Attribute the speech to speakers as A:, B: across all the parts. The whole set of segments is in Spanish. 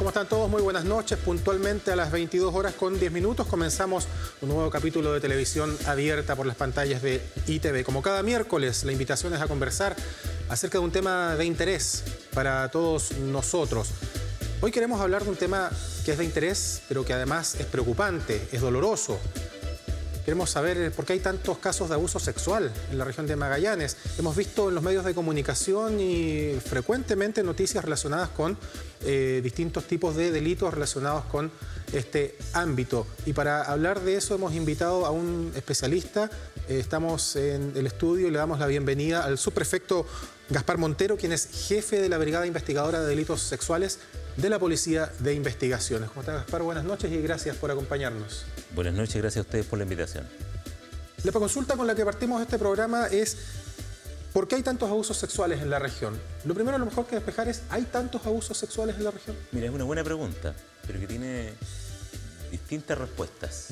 A: ¿Cómo están todos? Muy buenas noches. Puntualmente a las 22 horas con 10 minutos comenzamos un nuevo capítulo de televisión abierta por las pantallas de ITV. Como cada miércoles, la invitación es a conversar acerca de un tema de interés para todos nosotros. Hoy queremos hablar de un tema que es de interés, pero que además es preocupante, es doloroso. Queremos saber por qué hay tantos casos de abuso sexual en la región de Magallanes. Hemos visto en los medios de comunicación y frecuentemente noticias relacionadas con distintos tipos de delitos relacionados con este ámbito. Y para hablar de eso hemos invitado a un especialista. Estamos en el estudio y le damos la bienvenida al subprefecto Gaspar Montero, quien es jefe de la Brigada Investigadora de Delitos Sexuales de la Policía de Investigaciones. ¿Cómo está, Gaspar? Buenas noches y gracias por acompañarnos.
B: Buenas noches, gracias a ustedes por la invitación.
A: La consulta con la que partimos este programa es ¿por qué hay tantos abusos sexuales en la región? Lo primero, a lo mejor que despejar es ¿hay tantos abusos sexuales en la región?
B: Mira, es una buena pregunta, pero que tiene distintas respuestas.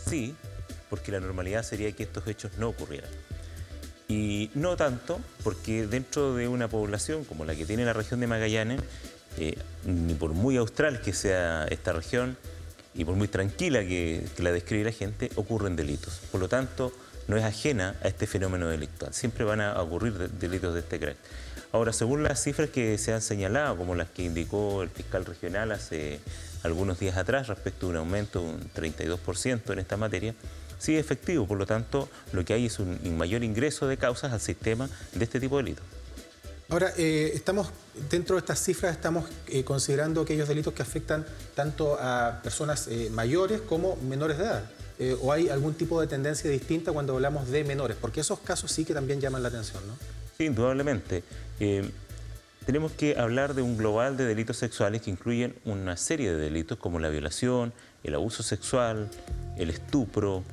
B: Sí, porque la normalidad sería que estos hechos no ocurrieran. Y no tanto, porque dentro de una población como la que tiene la región de Magallanes, ni por muy austral que sea esta región y por muy tranquila que la describe la gente, ocurren delitos. Por lo tanto, no es ajena a este fenómeno delictual. Siempre van a ocurrir delitos de este carácter. Ahora, según las cifras que se han señalado, como las que indicó el fiscal regional hace algunos días atrás respecto a un aumento de un 32% en esta materia, sí es efectivo. Por lo tanto, lo que hay es un mayor ingreso de causas al sistema de este tipo de delitos.
A: Ahora, estamos dentro de estas cifras, estamos considerando aquellos delitos que afectan tanto a personas mayores como menores de edad. ¿O hay algún tipo de tendencia distinta cuando hablamos de menores? Porque esos casos sí que también llaman la atención, ¿no?
B: Sí, indudablemente. Tenemos que hablar de un global de delitos sexuales que incluyen una serie de delitos como la violación, el abuso sexual, el estupro,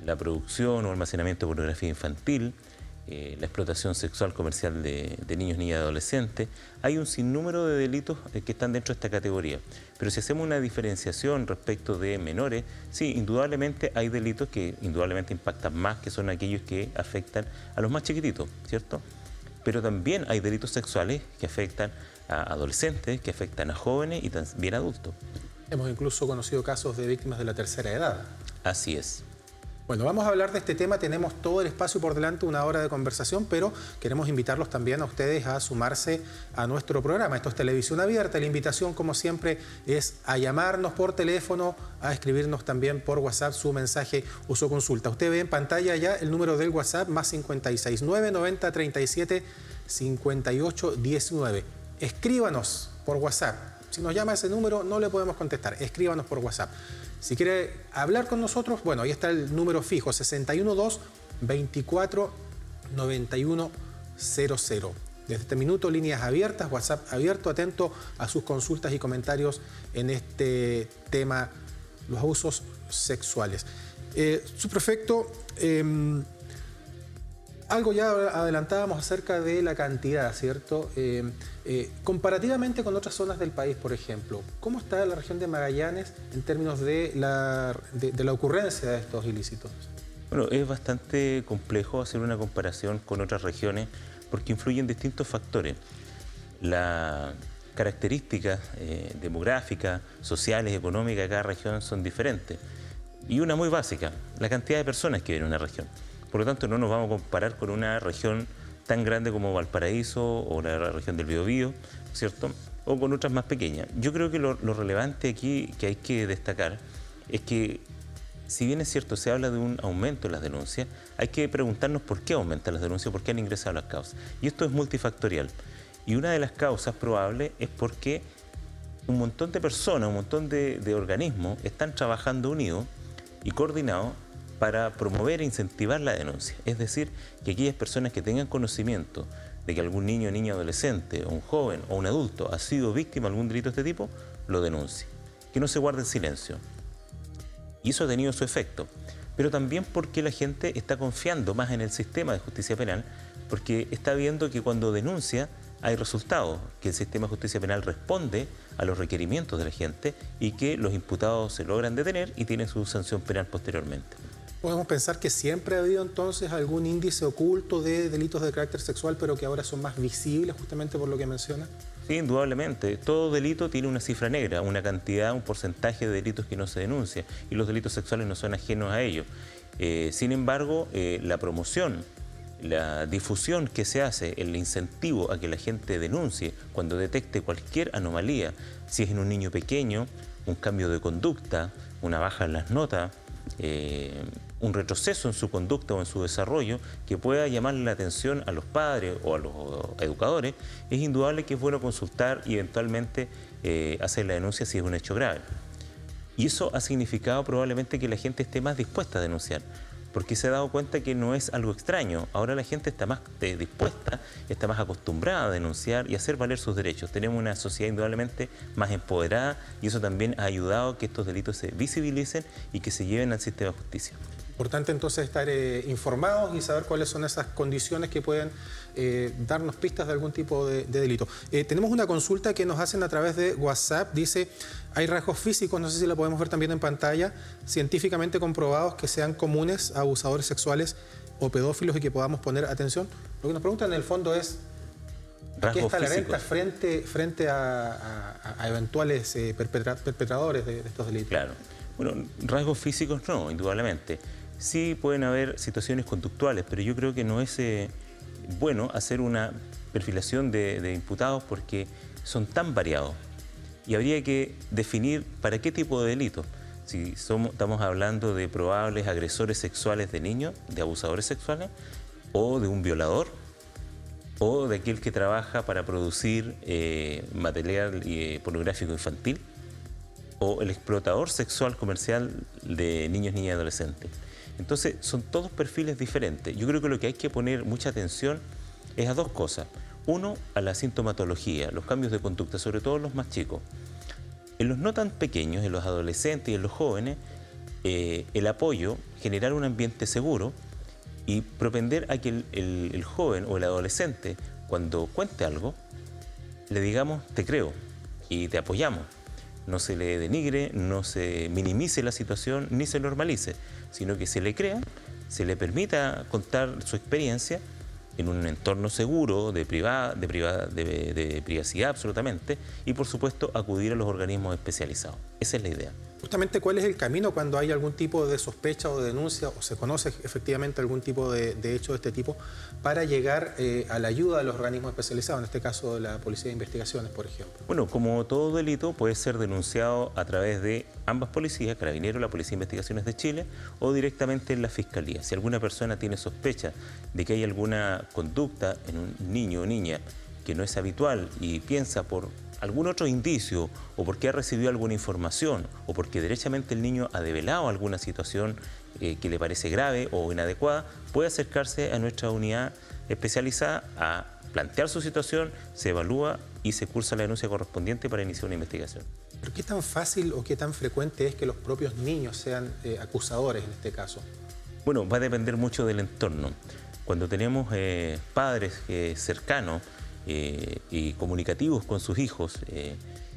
B: la producción o almacenamiento de pornografía infantil, la explotación sexual comercial de niños, niñas y adolescentes. Hay un sinnúmero de delitos que están dentro de esta categoría. Pero si hacemos una diferenciación respecto de menores, sí, indudablemente hay delitos que indudablemente impactan más, que son aquellos que afectan a los más chiquititos, ¿cierto? Pero también hay delitos sexuales que afectan a adolescentes, que afectan a jóvenes y también a adultos.
A: Hemos incluso conocido casos de víctimas de la tercera edad.
B: Así es.
A: Bueno, vamos a hablar de este tema, tenemos todo el espacio por delante, una hora de conversación, pero queremos invitarlos también a ustedes a sumarse a nuestro programa. Esto es Televisión Abierta, la invitación como siempre es a llamarnos por teléfono, a escribirnos también por WhatsApp su mensaje o su consulta. Usted ve en pantalla ya el número del WhatsApp, más 569 90 37 58 19. Escríbanos por WhatsApp. Si nos llama ese número no le podemos contestar, escríbanos por WhatsApp. Si quiere hablar con nosotros, bueno, ahí está el número fijo, 612-24-9100. Desde este minuto, líneas abiertas, WhatsApp abierto, atento a sus consultas y comentarios en este tema, los abusos sexuales. Subprefecto, algo ya adelantábamos acerca de la cantidad, ¿cierto? Comparativamente con otras zonas del país, por ejemplo, ¿cómo está la región de Magallanes en términos de la ocurrencia de estos ilícitos?
B: Bueno, es bastante complejo hacer una comparación con otras regiones porque influyen distintos factores. Las características demográficas, sociales, económicas de cada región son diferentes. Y una muy básica, la cantidad de personas que viven en una región. Por lo tanto, no nos vamos a comparar con una región tan grande como Valparaíso o la región del Biobío, ¿cierto? O con otras más pequeñas. Yo creo que lo relevante aquí que hay que destacar es que, si bien es cierto, se habla de un aumento en las denuncias, hay que preguntarnos por qué aumentan las denuncias, por qué han ingresado las causas. Y esto es multifactorial. Y una de las causas probables es porque un montón de personas, un montón de organismos están trabajando unidos y coordinados para promover e incentivar la denuncia. Es decir, que aquellas personas que tengan conocimiento de que algún niño, niña, adolescente, o un joven o un adulto ha sido víctima de algún delito de este tipo, lo denuncie. Que no se guarde en silencio. Y eso ha tenido su efecto. Pero también porque la gente está confiando más en el sistema de justicia penal, porque está viendo que cuando denuncia hay resultados, que el sistema de justicia penal responde a los requerimientos de la gente y que los imputados se logran detener y tienen su sanción penal posteriormente.
A: Podemos pensar que siempre ha habido entonces algún índice oculto de delitos de carácter sexual, pero que ahora son más visibles justamente por lo que menciona.
B: Sí, indudablemente. Todo delito tiene una cifra negra, una cantidad, un porcentaje de delitos que no se denuncia, y los delitos sexuales no son ajenos a ello. Sin embargo, la promoción, la difusión que se hace, el incentivo a que la gente denuncie cuando detecte cualquier anomalía, si es en un niño pequeño, un cambio de conducta, una baja en las notas, un retroceso en su conducta o en su desarrollo que pueda llamarle la atención a los padres o a los educadores, es indudable que es bueno consultar y eventualmente hacer la denuncia si es un hecho grave. Y eso ha significado probablemente que la gente esté más dispuesta a denunciar, porque se ha dado cuenta que no es algo extraño. Ahora la gente está más dispuesta, está más acostumbrada a denunciar y a hacer valer sus derechos. Tenemos una sociedad indudablemente más empoderada y eso también ha ayudado a que estos delitos se visibilicen y que se lleven al sistema de justicia.
A: Importante entonces estar informados y saber cuáles son esas condiciones que pueden darnos pistas de algún tipo de delito. Tenemos una consulta que nos hacen a través de WhatsApp. Dice, hay rasgos físicos, no sé si la podemos ver también en pantalla, científicamente comprobados que sean comunes a abusadores sexuales o pedófilos y que podamos poner atención. Lo que nos preguntan en el fondo es, ¿qué está la renta frente a eventuales perpetradores de estos delitos?
B: Claro. Bueno, rasgos físicos no, indudablemente. Sí pueden haber situaciones conductuales, pero yo creo que no es bueno hacer una perfilación de imputados porque son tan variados. Y habría que definir para qué tipo de delito. Si estamos hablando de probables agresores sexuales de niños, de abusadores sexuales, o de un violador, o de aquel que trabaja para producir material pornográfico infantil, o el explotador sexual comercial de niños, niñas y adolescentes. Entonces, son todos perfiles diferentes. Yo creo que lo que hay que poner mucha atención es a dos cosas. Uno, a la sintomatología, los cambios de conducta, sobre todo en los más chicos. En los no tan pequeños, en los adolescentes y en los jóvenes, el apoyo, generar un ambiente seguro y propender a que el joven o el adolescente, cuando cuente algo, le digamos, te creo y te apoyamos. No se le denigre, no se minimice la situación, ni se normalice, sino que se le crea, se le permita contar su experiencia en un entorno seguro, de privacidad absolutamente, y por supuesto acudir a los organismos especializados. Esa es la idea.
A: Justamente, ¿cuál es el camino cuando hay algún tipo de sospecha o de denuncia o se conoce efectivamente algún tipo de hecho de este tipo para llegar a la ayuda de los organismos especializados, en este caso de la Policía de Investigaciones, por ejemplo?
B: Bueno, como todo delito puede ser denunciado a través de ambas policías, Carabineros, la Policía de Investigaciones de Chile, o directamente en la Fiscalía. Si alguna persona tiene sospecha de que hay alguna conducta en un niño o niña que no es habitual y piensa por algún otro indicio o porque ha recibido alguna información o porque derechamente el niño ha develado alguna situación que le parece grave o inadecuada, puede acercarse a nuestra unidad especializada a plantear su situación, se evalúa y se cursa la denuncia correspondiente para iniciar una investigación.
A: ¿Pero qué tan fácil o qué tan frecuente es que los propios niños sean acusadores en este caso?
B: Bueno, va a depender mucho del entorno. Cuando tenemos padres cercanos, y comunicativos con sus hijos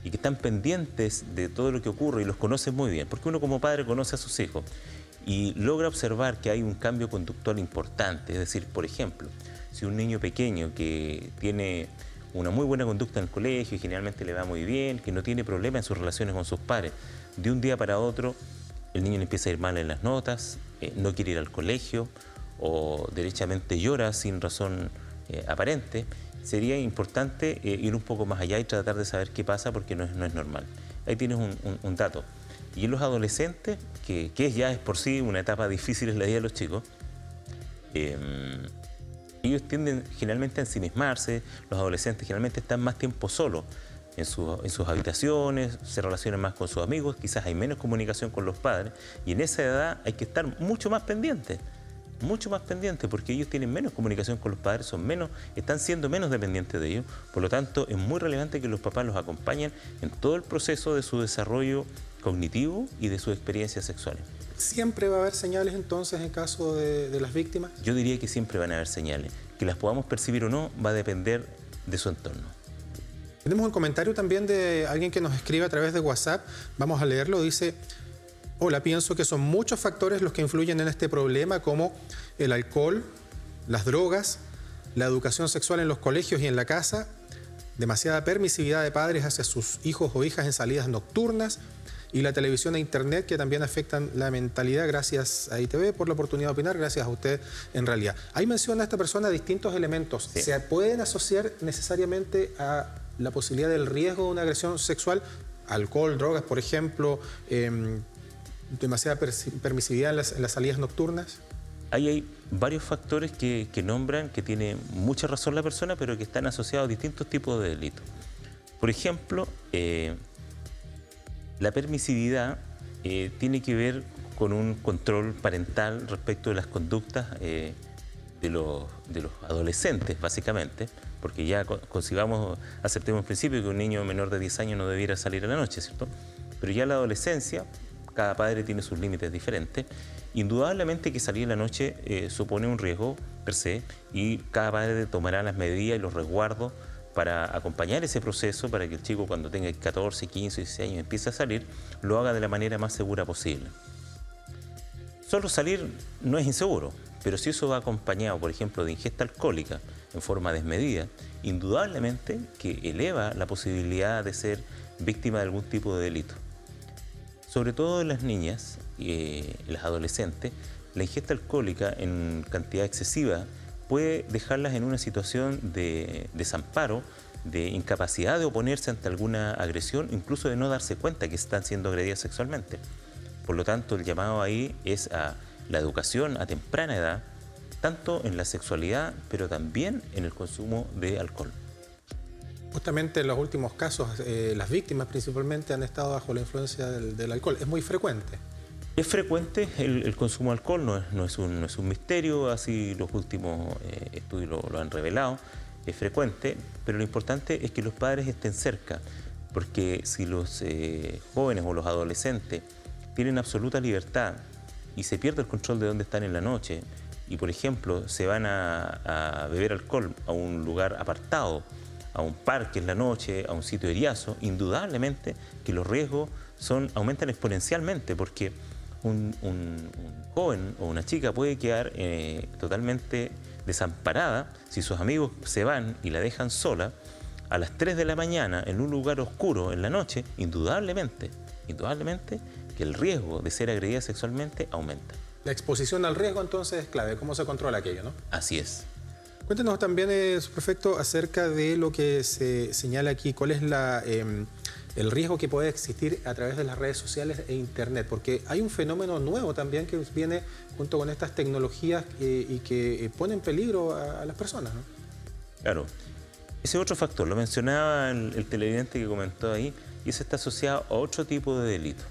B: y que están pendientes de todo lo que ocurre y los conocen muy bien, porque uno como padre conoce a sus hijos y logra observar que hay un cambio conductual importante. Es decir, por ejemplo, si un niño pequeño que tiene una muy buena conducta en el colegio y generalmente le va muy bien, que no tiene problema en sus relaciones con sus padres, de un día para otro el niño le empieza a ir mal en las notas, no quiere ir al colegio o derechamente llora sin razón aparente, sería importante ir un poco más allá y tratar de saber qué pasa porque no es normal. Ahí tienes un dato. Y en los adolescentes, que ya es por sí una etapa difícil en la vida de los chicos, ellos tienden generalmente a ensimismarse, los adolescentes generalmente están más tiempo solos en sus habitaciones, se relacionan más con sus amigos, quizás hay menos comunicación con los padres y en esa edad hay que estar mucho más pendientes porque ellos tienen menos comunicación con los padres, están siendo menos dependientes de ellos, por lo tanto es muy relevante que los papás los acompañen en todo el proceso de su desarrollo cognitivo y de sus experiencias sexuales.
A: ¿Siempre va a haber señales entonces en caso de las víctimas?
B: Yo diría que siempre van a haber señales, que las podamos percibir o no va a depender de su entorno. Tenemos
A: un comentario también de alguien que nos escribe a través de WhatsApp, vamos a leerlo, dice: Hola, pienso que son muchos factores los que influyen en este problema, como el alcohol, las drogas, la educación sexual en los colegios y en la casa, demasiada permisividad de padres hacia sus hijos o hijas en salidas nocturnas y la televisión e internet, que también afectan la mentalidad. Gracias a ITV por la oportunidad de opinar, gracias a usted en realidad. Ahí menciona esta persona distintos elementos.
B: Sí.
A: ¿Se pueden asociar necesariamente a la posibilidad del riesgo de una agresión sexual? Alcohol, drogas, por ejemplo, demasiada permisividad en las salidas nocturnas.
B: Ahí hay varios factores que nombran, que tiene mucha razón la persona, pero que están asociados a distintos tipos de delitos. Por ejemplo, la permisividad tiene que ver con un control parental respecto de las conductas de los adolescentes, básicamente, porque ya aceptemos en principio que un niño menor de 10 años no debiera salir a la noche, ¿cierto? Pero ya en la adolescencia, cada padre tiene sus límites diferentes. Indudablemente que salir en la noche supone un riesgo per se, y cada padre tomará las medidas y los resguardos para acompañar ese proceso, para que el chico, cuando tenga 14, 15, 16 años, empiece a salir, lo haga de la manera más segura posible. Solo salir no es inseguro, pero si eso va acompañado, por ejemplo, de ingesta alcohólica en forma desmedida, indudablemente que eleva la posibilidad de ser víctima de algún tipo de delito. Sobre todo en las niñas y las adolescentes, la ingesta alcohólica en cantidad excesiva puede dejarlas en una situación de desamparo, de incapacidad de oponerse ante alguna agresión, incluso de no darse cuenta que están siendo agredidas sexualmente. Por lo tanto, el llamado ahí es a la educación a temprana edad, tanto en la sexualidad, pero también en el consumo de alcohol.
A: Justamente en los últimos casos, las víctimas principalmente han estado bajo la influencia del alcohol. ¿Es muy frecuente?
B: Es frecuente el consumo de alcohol, no es un misterio, así los últimos estudios lo han revelado. Es frecuente, pero lo importante es que los padres estén cerca, porque si los jóvenes o los adolescentes tienen absoluta libertad y se pierde el control de dónde están en la noche, y por ejemplo se van a beber alcohol a un lugar apartado, a un parque en la noche, a un sitio eriazo, indudablemente que los riesgos aumentan exponencialmente, porque un joven o una chica puede quedar totalmente desamparada si sus amigos se van y la dejan sola a las 3 de la mañana en un lugar oscuro en la noche. Indudablemente que el riesgo de ser agredida sexualmente aumenta.
A: La exposición al riesgo entonces es clave. ¿Cómo se controla aquello, no?
B: Así es.
A: Cuéntenos también, subprefecto, acerca de lo que se señala aquí. ¿Cuál es el riesgo que puede existir a través de las redes sociales e internet? Porque hay un fenómeno nuevo también que viene junto con estas tecnologías y que pone en peligro a las personas, ¿no?
B: Claro. Ese otro factor, lo mencionaba el televidente que comentó ahí, y eso está asociado a otro tipo de delito,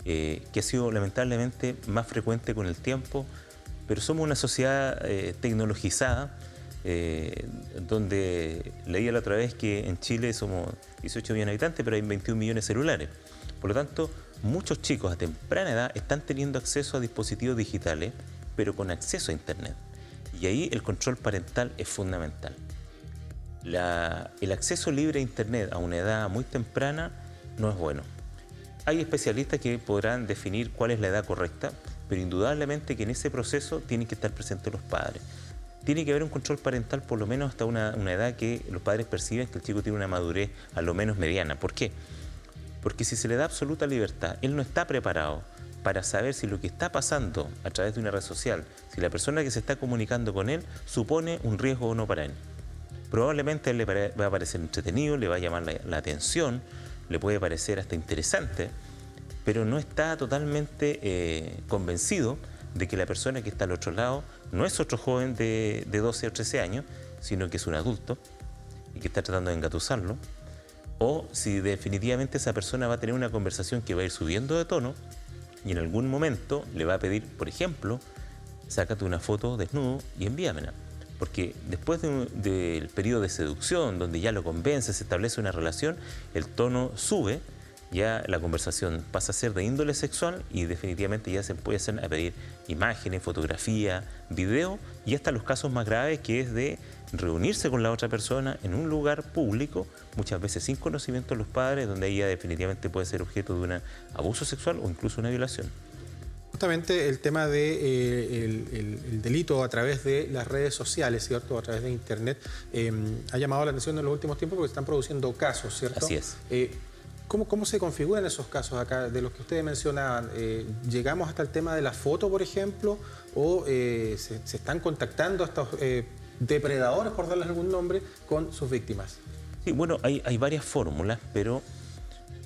B: que ha sido lamentablemente más frecuente con el tiempo, pero somos una sociedad tecnologizada, donde leía la otra vez que en Chile somos 18 millones de habitantes, pero hay 21 millones de celulares. Por lo tanto, muchos chicos a temprana edad están teniendo acceso a dispositivos digitales, pero con acceso a Internet. Y ahí el control parental es fundamental. El acceso libre a Internet a una edad muy temprana no es bueno. Hay especialistas que podrán definir cuál es la edad correcta, pero indudablemente que en ese proceso tienen que estar presentes los padres. Tiene que haber un control parental por lo menos hasta una edad que los padres perciben que el chico tiene una madurez a lo menos mediana. ¿Por qué? Porque si se le da absoluta libertad, él no está preparado para saber si lo que está pasando a través de una red social, si la persona que se está comunicando con él supone un riesgo o no para él. Probablemente a él le va a parecer entretenido, le va a llamar la atención, le puede parecer hasta interesante, pero no está totalmente convencido de que la persona que está al otro lado no es otro joven de 12 o 13 años, sino que es un adulto y que está tratando de engatusarlo, o si definitivamente esa persona va a tener una conversación que va a ir subiendo de tono y en algún momento le va a pedir, por ejemplo, sácate una foto desnudo y envíamela. Porque después del periodo de seducción, donde ya lo convence, se establece una relación, el tono sube, ya la conversación pasa a ser de índole sexual y definitivamente ya se empiezan a pedir imágenes, fotografía, video, y hasta los casos más graves, que es de reunirse con la otra persona en un lugar público, muchas veces sin conocimiento de los padres, donde ella definitivamente puede ser objeto de un abuso sexual o incluso una violación.
A: Justamente el tema de el delito a través de las redes sociales, ¿cierto? A través de Internet, ha llamado la atención en los últimos tiempos porque están produciendo casos, ¿cierto?
B: Así es.
A: ¿Cómo se configuran esos casos acá, de los que ustedes mencionaban? ¿Llegamos hasta el tema de la foto, por ejemplo? ¿O se están contactando a estos depredadores, por darles algún nombre, con sus víctimas?
B: Sí, bueno, hay varias fórmulas, pero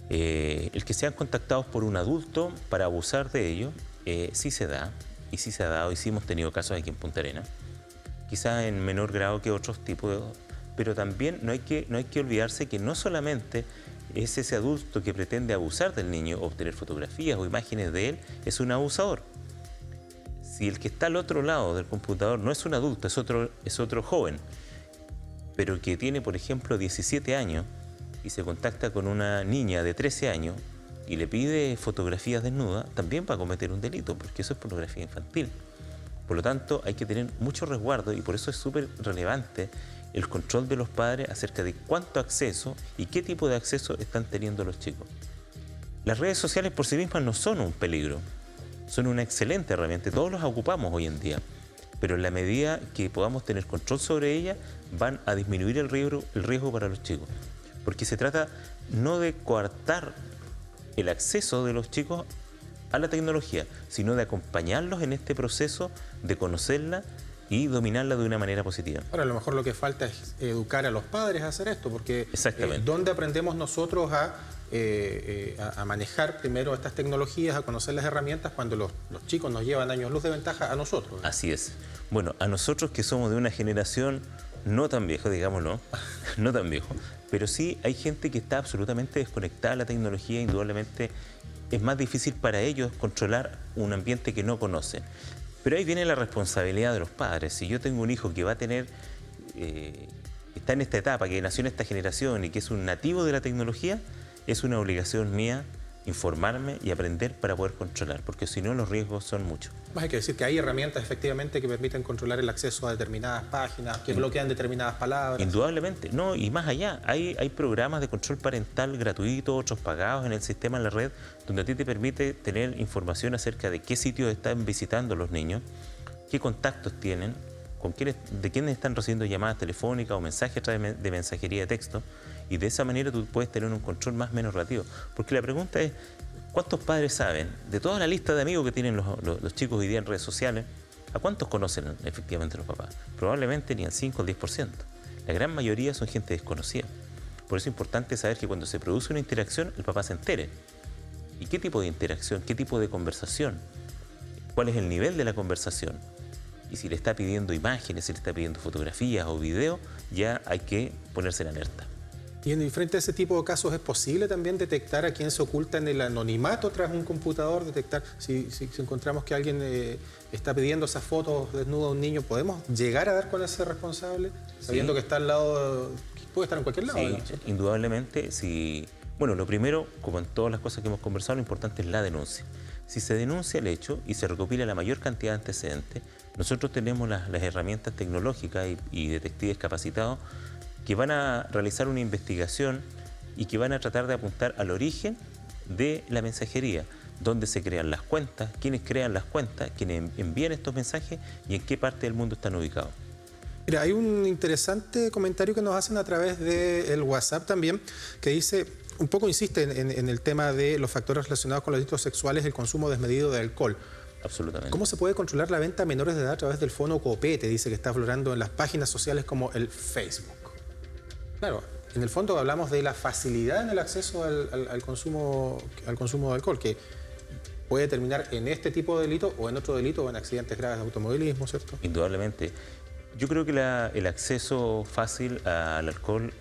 B: el que sean contactados por un adulto para abusar de ellos, sí se da, y sí se ha dado, y sí hemos tenido casos aquí en Punta Arenas, quizás en menor grado que otros tipos, pero también no hay que olvidarse que no solamente es ese adulto que pretende abusar del niño, obtener fotografías o imágenes de él, es un abusador. Si el que está al otro lado del computador no es un adulto, es otro joven, pero que tiene, por ejemplo, 17 años y se contacta con una niña de 13 años y le pide fotografías desnudas, también va a cometer un delito, porque eso es pornografía infantil. Por lo tanto, hay que tener mucho resguardo y por eso es súper relevante el control de los padres acerca de cuánto acceso y qué tipo de acceso están teniendo los chicos. Las redes sociales por sí mismas no son un peligro, son una excelente herramienta, todos los ocupamos hoy en día, pero en la medida que podamos tener control sobre ellas, van a disminuir el riesgo para los chicos, porque se trata no de coartar el acceso de los chicos a la tecnología, sino de acompañarlos en este proceso de conocerla y dominarla de una manera positiva.
A: Ahora, a lo mejor lo que falta es educar a los padres a hacer esto, porque ¿dónde aprendemos nosotros a manejar primero estas tecnologías, a conocer las herramientas, cuando los chicos nos llevan años luz de ventaja a nosotros?
B: Así es. Bueno, a nosotros que somos de una generación no tan vieja, digámoslo, no tan viejo, pero sí hay gente que está absolutamente desconectada a la tecnología, indudablemente es más difícil para ellos controlar un ambiente que no conocen. Pero ahí viene la responsabilidad de los padres. Si yo tengo un hijo que va a tener, está en esta etapa, que nació en esta generación y que es un nativo de la tecnología, es una obligación mía informarme y aprender para poder controlar, porque si no los riesgos son muchos.
A: Más hay que decir que hay herramientas efectivamente que permiten controlar el acceso a determinadas páginas, que bloquean determinadas palabras.
B: Indudablemente, no, y más allá, hay programas de control parental gratuitos, otros pagados en el sistema, en la red, donde a ti te permite tener información acerca de qué sitios están visitando los niños, qué contactos tienen, de quiénes están recibiendo llamadas telefónicas o mensajes a través de mensajería de texto, y de esa manera tú puedes tener un control más o menos relativo. Porque la pregunta es, ¿cuántos padres saben de toda la lista de amigos que tienen los chicos hoy día en redes sociales? ¿A cuántos conocen efectivamente los papás? Probablemente ni al 5 o al 10%. La gran mayoría son gente desconocida. Por eso es importante saber que cuando se produce una interacción, el papá se entere. ¿Y qué tipo de interacción? ¿Qué tipo de conversación? ¿Cuál es el nivel de la conversación? Y si le está pidiendo imágenes, si le está pidiendo fotografías o videos, ya hay que ponerse en alerta.
A: Y frente a ese tipo de casos, ¿es posible también detectar a quién se oculta en el anonimato tras un computador? Detectar si encontramos que alguien está pidiendo esas fotos desnudo a un niño, ¿podemos llegar a dar con ese responsable? Sabiendo que está al lado, puede estar en cualquier lado.
B: Sí, indudablemente. Sí. Bueno, lo primero, como en todas las cosas que hemos conversado, lo importante es la denuncia. Si se denuncia el hecho y se recopila la mayor cantidad de antecedentes, nosotros tenemos las herramientas tecnológicas y detectives capacitados que van a realizar una investigación y que van a tratar de apuntar al origen de la mensajería, dónde se crean las cuentas, quiénes crean las cuentas, quiénes envían estos mensajes y en qué parte del mundo están ubicados.
A: Mira, hay un interesante comentario que nos hacen a través del WhatsApp también, que dice, un poco insiste en el tema de los factores relacionados con los delitos sexuales, el consumo desmedido de alcohol.
B: Absolutamente.
A: ¿Cómo se puede controlar la venta a menores de edad a través del fono copete? Dice que está aflorando en las páginas sociales como el Facebook. Claro, en el fondo hablamos de la facilidad en el acceso al consumo de alcohol, que puede terminar en este tipo de delito o en otro delito o en accidentes graves de automovilismo, ¿cierto?
B: Indudablemente. Yo creo que el acceso fácil al alcohol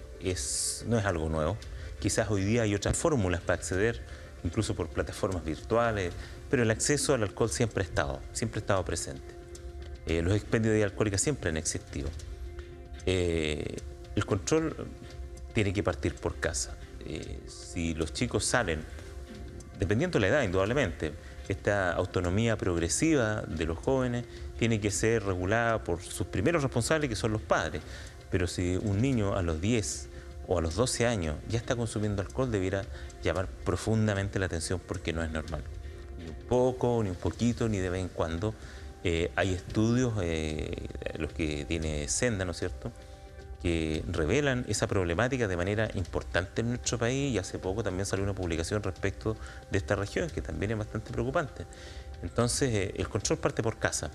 B: no es algo nuevo. Quizás hoy día hay otras fórmulas para acceder, incluso por plataformas virtuales, pero el acceso al alcohol siempre ha estado presente. Los expendios de alcohólica siempre han existido. El control tiene que partir por casa. Si los chicos salen, dependiendo de la edad, indudablemente, esta autonomía progresiva de los jóvenes tiene que ser regulada por sus primeros responsables, que son los padres. Pero si un niño a los 10 o a los 12 años ya está consumiendo alcohol, debiera llamar profundamente la atención porque no es normal. ni un poco, ni un poquito, ni de vez en cuando. Hay estudios, los que tiene Senda, ¿no es cierto?, que revelan esa problemática de manera importante en nuestro país, y hace poco también salió una publicación respecto de esta región, que también es bastante preocupante. Entonces, el control parte por casa.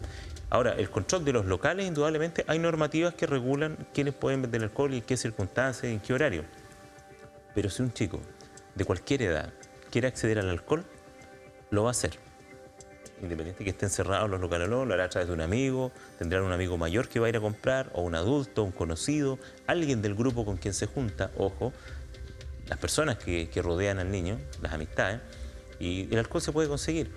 B: Ahora, el control de los locales, indudablemente, hay normativas que regulan quiénes pueden vender alcohol y en qué circunstancias, en qué horario. Pero si un chico de cualquier edad quiere acceder al alcohol, lo va a hacer. Independiente que estén cerrados los locales o no, lo hará a través de un amigo, tendrán un amigo mayor que va a ir a comprar, o un adulto, un conocido, alguien del grupo con quien se junta, ojo, las personas que rodean al niño, las amistades, y el alcohol se puede conseguir.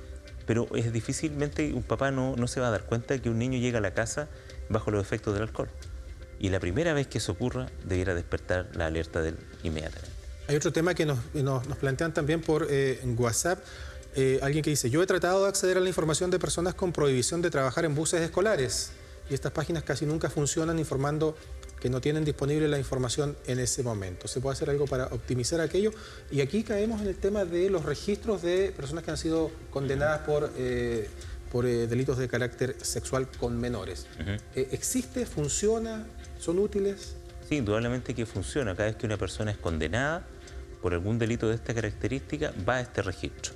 B: Pero es difícilmente, un papá no se va a dar cuenta de que un niño llega a la casa bajo los efectos del alcohol. Y la primera vez que eso ocurra, debiera despertar la alerta de él inmediatamente.
A: Hay otro tema que nos plantean también por en WhatsApp. Alguien que dice: yo he tratado de acceder a la información de personas con prohibición de trabajar en buses escolares, y estas páginas casi nunca funcionan informando que no tienen disponible la información en ese momento. ¿Se puede hacer algo para optimizar aquello? Y aquí caemos en el tema de los registros de personas que han sido condenadas por delitos de carácter sexual con menores. ¿Existe? ¿Funciona? ¿Son útiles?
B: Sí, indudablemente que funciona. Cada vez que una persona es condenada por algún delito de esta característica, va a este registro.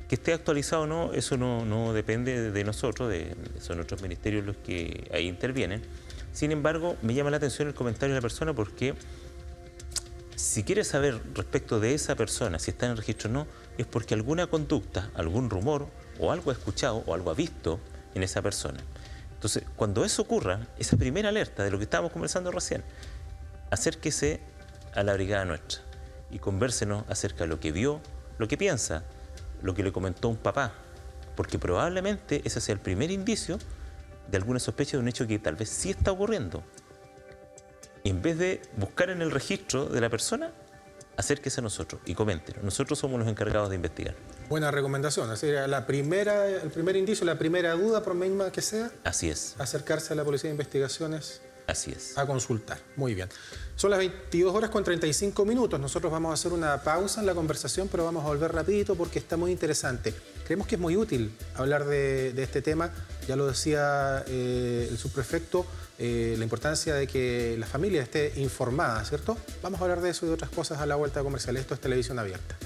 B: Que esté actualizado o no, eso no depende de nosotros, son otros ministerios los que ahí intervienen. Sin embargo, me llama la atención el comentario de la persona, porque si quiere saber respecto de esa persona, si está en el registro o no, es porque alguna conducta, algún rumor o algo ha escuchado o algo ha visto en esa persona. Entonces, cuando eso ocurra, esa primera alerta de lo que estábamos conversando recién, acérquese a la brigada nuestra y convérsenos acerca de lo que vio, lo que piensa, lo que le comentó un papá, porque probablemente ese sea el primer indicio de alguna sospecha de un hecho que tal vez sí está ocurriendo. Y en vez de buscar en el registro de la persona, acérquese a nosotros y coméntenos. Nosotros somos los encargados de investigar.
A: Buena recomendación. Así que el primer indicio, la primera duda, por mínima que sea,
B: así es,
A: acercarse a la Policía de Investigaciones.
B: Así es.
A: A consultar. Muy bien. Son las 22:35. Nosotros vamos a hacer una pausa en la conversación, pero vamos a volver rapidito porque está muy interesante. Creemos que es muy útil hablar de este tema. Ya lo decía el subprefecto, la importancia de que la familia esté informada, ¿cierto? Vamos a hablar de eso y de otras cosas a la vuelta comercial. Esto es Televisión Abierta.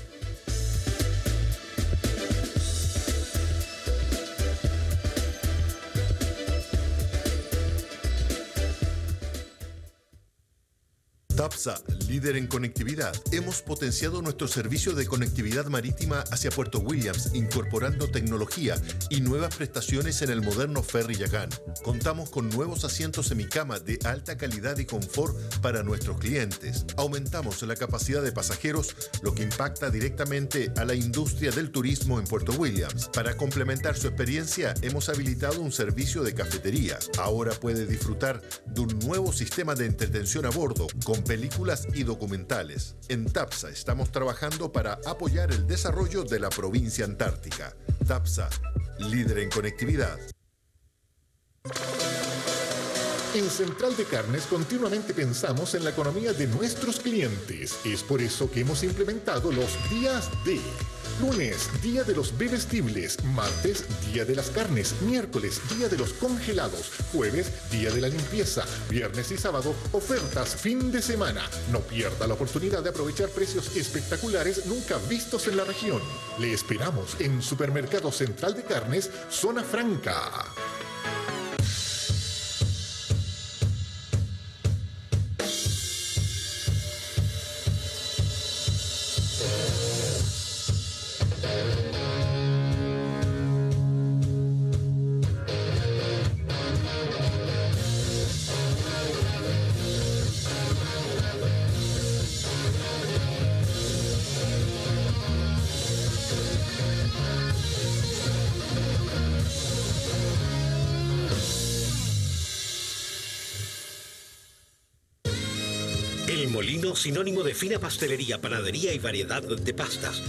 C: TAPSA, líder en conectividad. Hemos potenciado nuestro servicio de conectividad marítima hacia Puerto Williams, incorporando tecnología y nuevas prestaciones en el moderno ferry Yagán. Contamos con nuevos asientos semicama de alta calidad y confort para nuestros clientes. Aumentamos la capacidad de pasajeros, lo que impacta directamente a la industria del turismo en Puerto Williams. Para complementar su experiencia, hemos habilitado un servicio de cafetería. Ahora puede disfrutar de un nuevo sistema de entretención a bordo, con películas y documentales. En TAPSA estamos trabajando para apoyar el desarrollo de la provincia antártica. TAPSA, líder en conectividad.
D: En Central de Carnes continuamente pensamos en la economía de nuestros clientes. Es por eso que hemos implementado los días D. Lunes, día de los bebestibles. Martes, día de las carnes. Miércoles, día de los congelados. Jueves, día de la limpieza. Viernes y sábado, ofertas fin de semana. No pierda la oportunidad de aprovechar precios espectaculares nunca vistos en la región. Le esperamos en Supermercado Central de Carnes, Zona Franca.
E: El Molino, sinónimo de fina pastelería, panadería y variedad de pastas.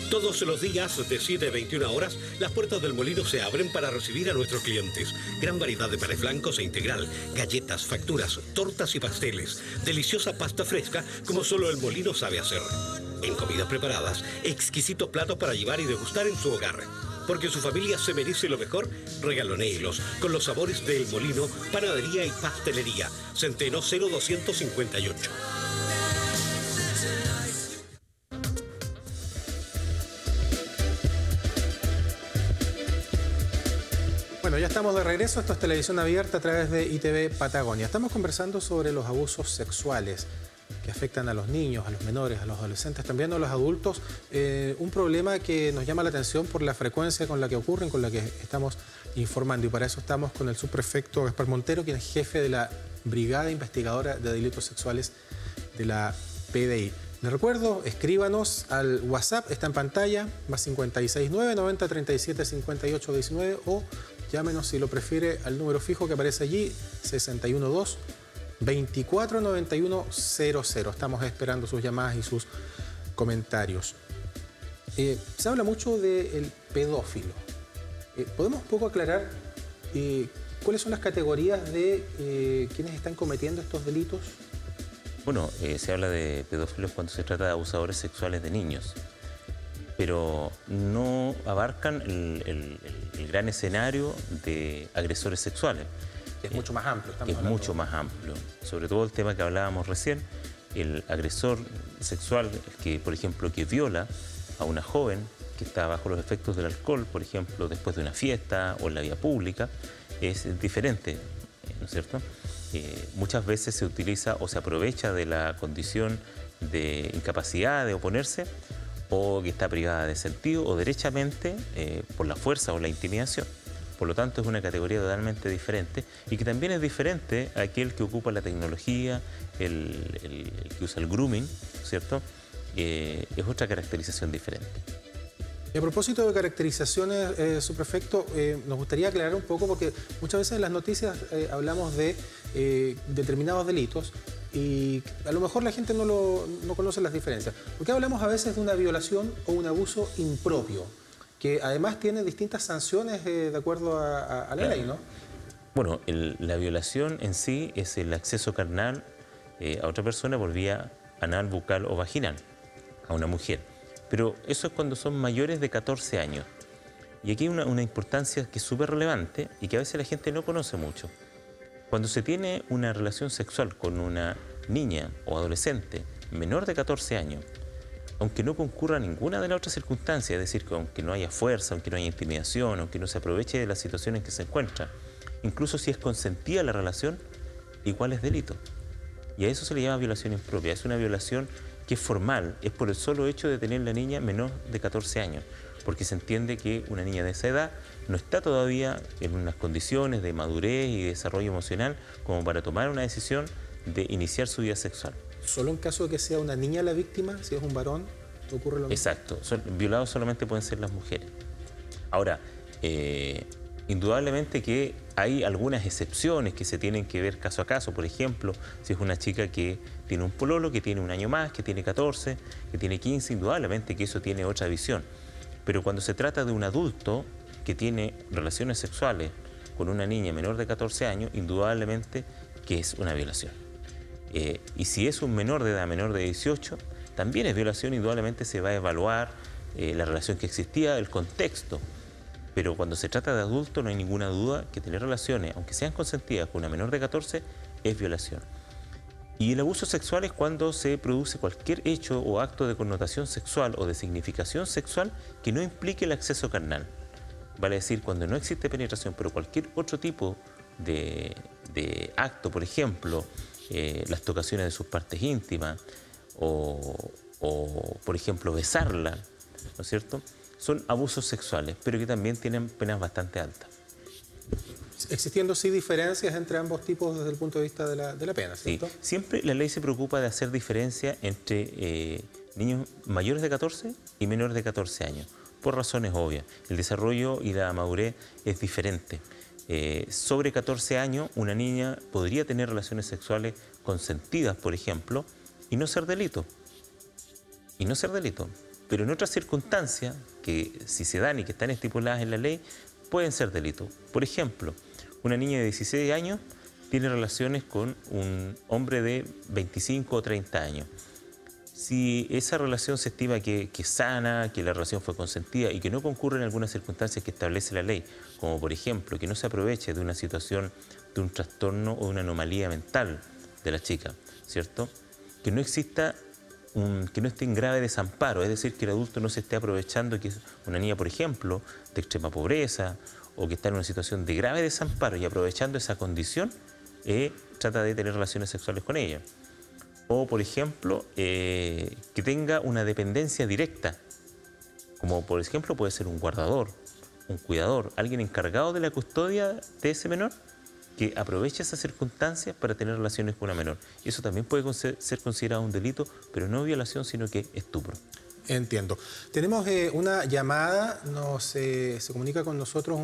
E: Todos los días, de 7 a 21 horas, las puertas del Molino se abren para recibir a nuestros clientes. Gran variedad de panes blancos e integral, galletas, facturas, tortas y pasteles. Deliciosa pasta fresca, como solo el Molino sabe hacer. En comidas preparadas, exquisitos platos para llevar y degustar en su hogar. Porque su familia se merece lo mejor, regalonéelos con los sabores del Molino, panadería y pastelería. Centeno 0258.
A: Bueno, ya estamos de regreso. Esto es Televisión Abierta a través de ITV Patagonia. Estamos conversando sobre los abusos sexuales que afectan a los niños, a los menores, a los adolescentes, también a los adultos. Un problema que nos llama la atención por la frecuencia con la que ocurren, con la que estamos informando. Y para eso estamos con el subprefecto Gaspar Montero, quien es jefe de la Brigada Investigadora de Delitos Sexuales de la PDI. Les recuerdo, escríbanos al WhatsApp, está en pantalla, más 569 90 37 58 19, o llámenos si lo prefiere al número fijo que aparece allí, 612 24 91 00. Estamos esperando sus llamadas y sus comentarios. Se habla mucho del pedófilo. ¿Podemos un poco aclarar cuáles son las categorías de quienes están cometiendo estos delitos?
B: Bueno, se habla de pedófilos cuando se trata de abusadores sexuales de niños, pero no abarcan el gran escenario de agresores sexuales.
A: Que es mucho más amplio.
B: Que es mucho más amplio. Sobre todo el tema que hablábamos recién, el agresor sexual que, por ejemplo, que viola a una joven que está bajo los efectos del alcohol, por ejemplo, después de una fiesta o en la vía pública, es diferente, ¿no es cierto? Muchas veces se utiliza o se aprovecha de la condición de incapacidad de oponerse, o que está privada de sentido, o derechamente por la fuerza o la intimidación. Por lo tanto, es una categoría totalmente diferente, y que también es diferente a aquel que ocupa la tecnología, el que usa el grooming, ¿cierto? Es otra caracterización diferente.
A: Y a propósito de caracterizaciones, subprefecto, nos gustaría aclarar un poco, porque muchas veces en las noticias hablamos de determinados delitos y a lo mejor la gente no conoce las diferencias. ¿Por qué hablamos a veces de una violación o un abuso impropio? Que además tiene distintas sanciones de acuerdo a la ley, ¿no?
B: Bueno, la violación en sí es el acceso carnal a otra persona por vía anal, bucal o vaginal, a una mujer. Pero eso es cuando son mayores de 14 años. Y aquí hay una importancia que es súper relevante y que a veces la gente no conoce mucho. Cuando se tiene una relación sexual con una niña o adolescente menor de 14 años, aunque no concurra ninguna de las otras circunstancias, es decir, que aunque no haya fuerza, aunque no haya intimidación, aunque no se aproveche de la situación en que se encuentra, incluso si es consentida la relación, igual es delito. Y a eso se le llama violación impropia. Es una violación que es formal, es por el solo hecho de tener la niña menor de 14 años, porque se entiende que una niña de esa edad no está todavía en unas condiciones de madurez y desarrollo emocional como para tomar una decisión de iniciar su vida sexual.
A: ¿Solo en caso de que sea una niña la víctima? Si es un varón, ocurre lo mismo.
B: Exacto. Violados solamente pueden ser las mujeres. Ahora, indudablemente que hay algunas excepciones que se tienen que ver caso a caso. Por ejemplo, si es una chica que tiene un pololo, que tiene un año más, que tiene 14, que tiene 15, indudablemente que eso tiene otra visión. Pero cuando se trata de un adulto que tiene relaciones sexuales con una niña menor de 14 años, indudablemente que es una violación. Y si es un menor de edad, menor de 18, también es violación, indudablemente se va a evaluar la relación que existía, el contexto. Pero cuando se trata de adulto no hay ninguna duda que tener relaciones, aunque sean consentidas con una menor de 14, es violación. Y el abuso sexual es cuando se produce cualquier hecho o acto de connotación sexual o de significación sexual que no implique el acceso carnal. Vale decir, cuando no existe penetración, pero cualquier otro tipo de acto, por ejemplo, las tocaciones de sus partes íntimas o, por ejemplo, besarla, ¿no es cierto?, son abusos sexuales, pero que también tienen penas bastante altas.
A: Existiendo sí diferencias entre ambos tipos desde el punto de vista de la pena, ¿cierto?
B: Sí, siempre la ley se preocupa de hacer diferencia entre niños mayores de 14 y menores de 14 años, por razones obvias. El desarrollo y la madurez es diferente. Sobre 14 años, una niña podría tener relaciones sexuales consentidas, por ejemplo, y no ser delito. Pero en otras circunstancias, que si se dan y que están estipuladas en la ley, pueden ser delitos. Por ejemplo, una niña de 16 años tiene relaciones con un hombre de 25 o 30 años. Si esa relación se estima que es sana, que la relación fue consentida y que no concurre en algunas circunstancias que establece la ley, como por ejemplo que no se aproveche de una situación, de un trastorno o de una anomalía mental de la chica, ¿cierto? Que no exista que no esté en grave desamparo, es decir, que el adulto no se esté aprovechando, que es una niña, por ejemplo, de extrema pobreza o que está en una situación de grave desamparo y aprovechando esa condición, trata de tener relaciones sexuales con ella. O, por ejemplo, que tenga una dependencia directa, como por ejemplo puede ser un guardador, un cuidador, alguien encargado de la custodia de ese menor, que aproveche esas circunstancias para tener relaciones con una menor. Y eso también puede ser considerado un delito, pero no violación, sino que estupro.
A: Entiendo. Tenemos una llamada, se comunica con nosotros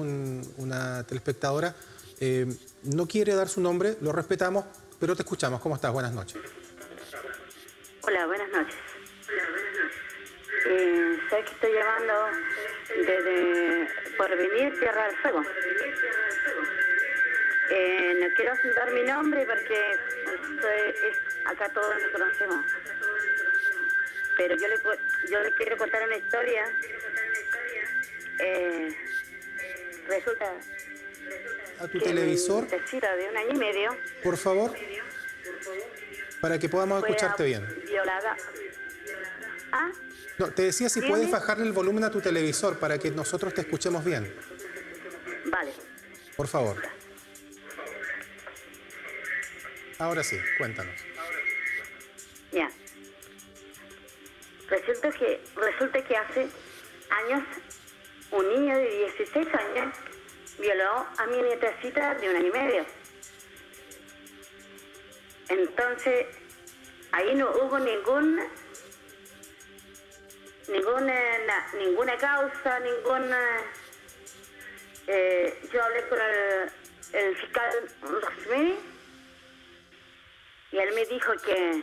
A: una telespectadora. No quiere dar su nombre, lo respetamos, pero te escuchamos. ¿Cómo estás? Buenas noches.
F: Hola, buenas noches. Sé que estoy llamando desde Porvenir, Tierra del Fuego. No quiero dar mi nombre porque acá todos nos conocemos. Pero yo le quiero contar una historia. Resulta
A: a tu televisor,
F: mi nietecita de 1 año y medio,
A: por favor, para que podamos escucharte bien.
F: Violada. ¿Ah?
A: No, te decía si puedes bajarle el volumen a tu televisor para que nosotros te escuchemos bien.
F: Vale.
A: Por favor. Ahora sí, cuéntanos.
F: Ya. Resulta que hace años un niño de 16 años violó a mi nietecita de 1 año y medio. Entonces, ahí no hubo ninguna causa, yo hablé con el fiscal Rosmini y él me dijo que,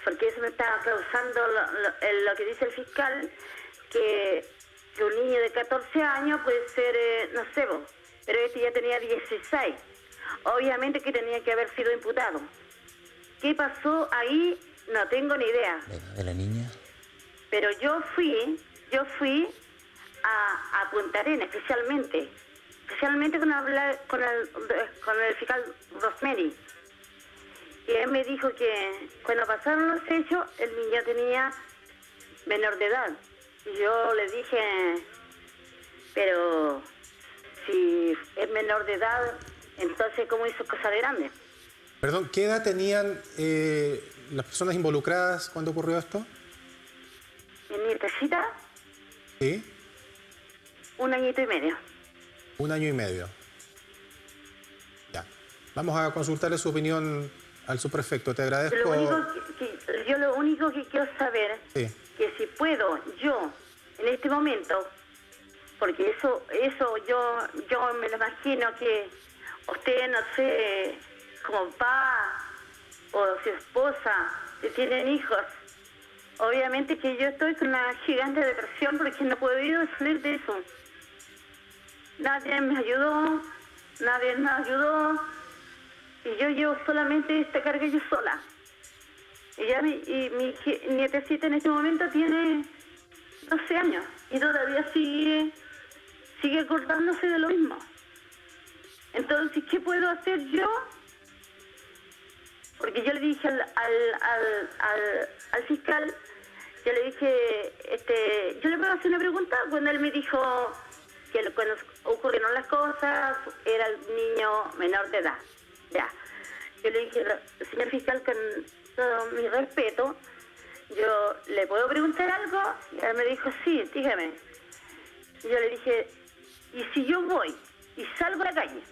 F: porque eso me estaba causando lo que dice el fiscal, que un niño de 14 años puede ser, no sé, pero este ya tenía 16. Obviamente que tenía que haber sido imputado. ¿Qué pasó ahí? No tengo ni idea.
B: ¿De la niña?
F: Pero yo fui a Punta Arenas, especialmente con el fiscal Rosmeri. Y él me dijo que cuando pasaron los hechos, el niño tenía menor de edad. Y yo le dije, pero si es menor de edad, entonces ¿cómo hizo cosa de grande?
A: Perdón, ¿qué edad tenían las personas involucradas cuando ocurrió esto?
F: Mi nietecita,
A: Sí,
F: 1 añito y medio.
A: 1 año y medio. Ya. Vamos a consultarle su opinión al subprefecto. Te agradezco.
F: Yo lo único que quiero saber,
A: Sí.
F: que si puedo yo, en este momento, porque eso yo me lo imagino que usted, no sé, como papá o su esposa, si tienen hijos, obviamente que yo estoy con una gigante depresión porque no he podido salir de eso. Nadie me ayudó, y yo llevo solamente esta carga yo sola. Y mi nietecita en este momento tiene 12 años y todavía sigue acordándose de lo mismo. Entonces, ¿qué puedo hacer yo? Porque yo le dije al fiscal, yo le dije, yo le puedo hacer una pregunta. Cuando él me dijo que cuando ocurrieron las cosas era el niño menor de edad. Ya. Yo le dije, señor fiscal, con todo mi respeto, yo le puedo preguntar algo. Y él me dijo, sí, dígame. Y yo le dije, ¿y si yo voy y salgo a la calle?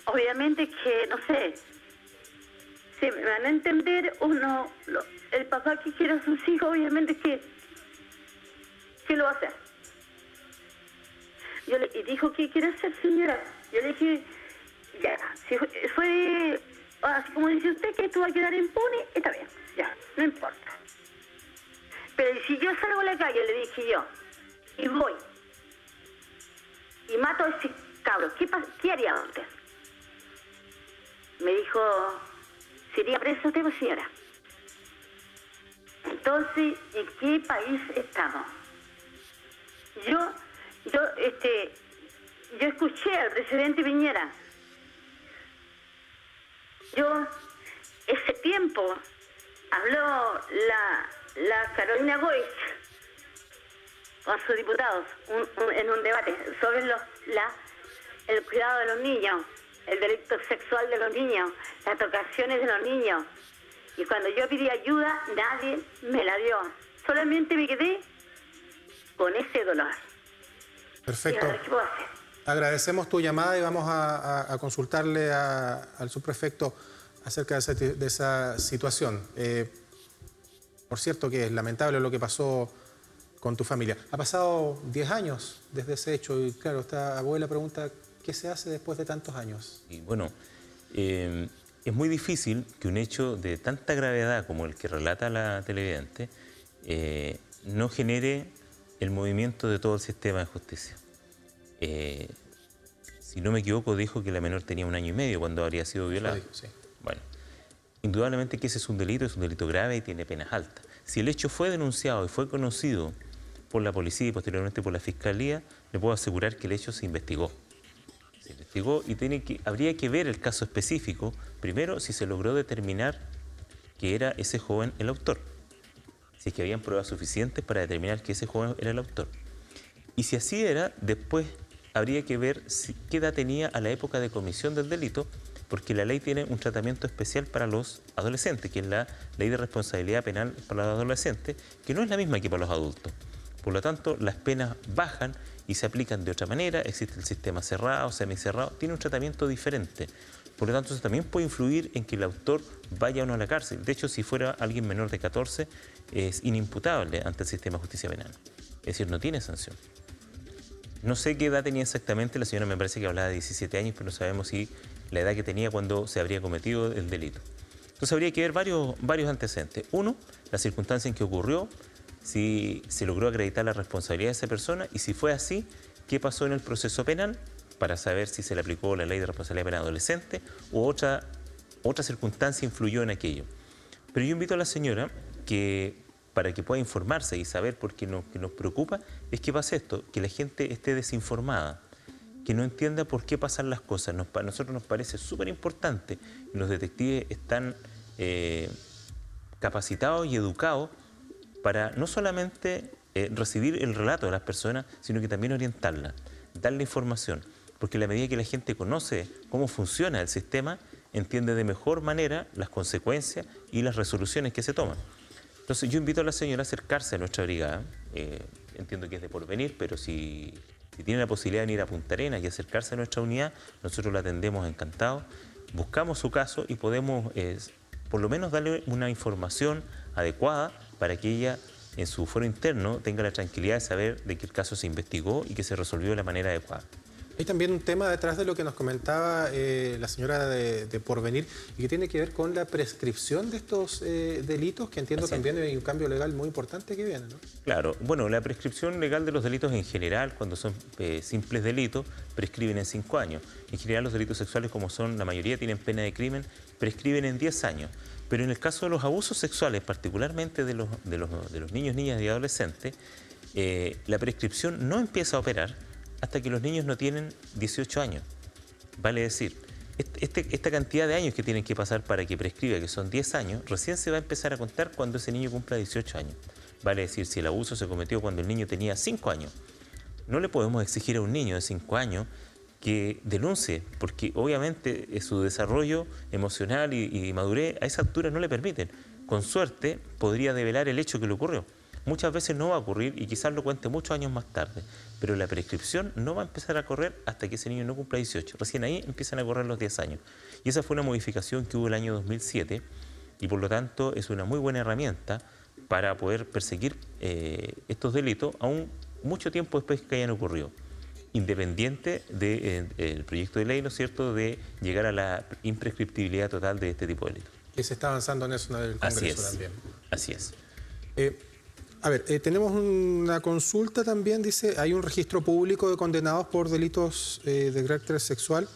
F: Obviamente que, no sé, si me van a entender el papá que quiere a sus hijos, obviamente que lo va a hacer. Y dijo, ¿qué quiere hacer, señora? Yo le dije, ya, si fue así como dice usted, que esto va a quedar impune, está bien, ya, no importa. Pero si yo salgo a la calle, le dije yo, y voy, y mato a ese cabro, ¿qué haría usted? Me dijo, ¿Sería preso usted, pues, señora? Entonces, ¿en qué país estamos? Yo escuché al presidente Piñera. Ese tiempo habló la Carolina Goich con sus diputados en un debate sobre el cuidado de los niños, el delito sexual de los niños, las tocaciones de los niños. Y cuando yo pedí ayuda, nadie me la dio. Solamente me quedé con ese dolor.
A: Perfecto.
F: ¿Qué puedo hacer?
A: Agradecemos tu llamada y vamos a consultarle al subprefecto acerca de esa situación. Por cierto que es lamentable lo que pasó con tu familia. Ha pasado 10 años desde ese hecho y claro, esta abuela pregunta, ¿qué se hace después de tantos años?
B: Y bueno, es muy difícil que un hecho de tanta gravedad como el que relata la televidente no genere el movimiento de todo el sistema de justicia. Si no me equivoco, dijo que la menor tenía 1 año y medio cuando habría sido violada.
A: Sí.
B: Bueno, indudablemente que ese es un delito grave y tiene penas altas. Si el hecho fue denunciado y fue conocido por la policía y posteriormente por la fiscalía, le puedo asegurar que el hecho se investigó. Se investigó y habría que ver el caso específico, primero si se logró determinar que era ese joven el autor, si es que habían pruebas suficientes para determinar que ese joven era el autor. Y si así era, después habría que ver qué edad tenía a la época de comisión del delito, porque la ley tiene un tratamiento especial para los adolescentes, que es la ley de responsabilidad penal para los adolescentes, que no es la misma que para los adultos. Por lo tanto, las penas bajan y se aplican de otra manera, existe el sistema cerrado, semicerrado, tiene un tratamiento diferente. Por lo tanto, eso también puede influir en que el autor vaya o no a la cárcel. De hecho, si fuera alguien menor de 14, es inimputable ante el sistema de justicia penal. Es decir, no tiene sanción. No sé qué edad tenía exactamente, la señora me parece que hablaba de 17 años, pero no sabemos si la edad que tenía cuando se habría cometido el delito. Entonces habría que ver varios antecedentes. Uno, la circunstancia en que ocurrió, si se logró acreditar la responsabilidad de esa persona y si fue así, qué pasó en el proceso penal para saber si se le aplicó la ley de responsabilidad penal adolescente u otra circunstancia influyó en aquello. Pero yo invito a la señora que para que pueda informarse y saber por qué nos preocupa, es que pasa esto, que la gente esté desinformada, que no entienda por qué pasan las cosas. A nosotros nos parece súper importante, los detectives están capacitados y educados para no solamente recibir el relato de las personas, sino que también orientarlas, darle información, porque a la medida que la gente conoce cómo funciona el sistema, entiende de mejor manera las consecuencias y las resoluciones que se toman. Entonces yo invito a la señora a acercarse a nuestra brigada, entiendo que es de Porvenir, pero si tiene la posibilidad de venir a Punta Arenas y acercarse a nuestra unidad, nosotros la atendemos encantados, buscamos su caso y podemos por lo menos darle una información adecuada para que ella en su fuero interno tenga la tranquilidad de saber de que el caso se investigó y que se resolvió de la manera adecuada.
A: Hay también un tema detrás de lo que nos comentaba la señora de Porvenir y que tiene que ver con la prescripción de estos delitos, que entiendo también hay un cambio legal muy importante que viene, ¿no?
B: Claro, bueno, la prescripción legal de los delitos en general, cuando son simples delitos, prescriben en 5 años. En general los delitos sexuales, como son la mayoría tienen pena de crimen, prescriben en 10 años. Pero en el caso de los abusos sexuales, particularmente de los niños, niñas y adolescentes, la prescripción no empieza a operar hasta que los niños no tienen 18 años. Vale decir, esta cantidad de años que tienen que pasar para que prescriba, que son 10 años, recién se va a empezar a contar cuando ese niño cumpla 18 años. Vale decir, si el abuso se cometió cuando el niño tenía 5 años, no le podemos exigir a un niño de 5 años que denuncie, porque obviamente su desarrollo emocional y madurez a esa altura no le permiten. Con suerte podría develar el hecho que le ocurrió. Muchas veces no va a ocurrir y quizás lo cuente muchos años más tarde, pero la prescripción no va a empezar a correr hasta que ese niño no cumpla 18. Recién ahí empiezan a correr los 10 años. Y esa fue una modificación que hubo el año 2007 y por lo tanto es una muy buena herramienta para poder perseguir estos delitos aún mucho tiempo después que hayan ocurrido, independiente del proyecto de ley, ¿no es cierto?, de llegar a la imprescriptibilidad total de este tipo de delitos.
A: Que se está avanzando en eso en el Congreso también.
B: Así es.
A: A ver, tenemos una consulta también, dice, hay un registro público de condenados por delitos de carácter sexual.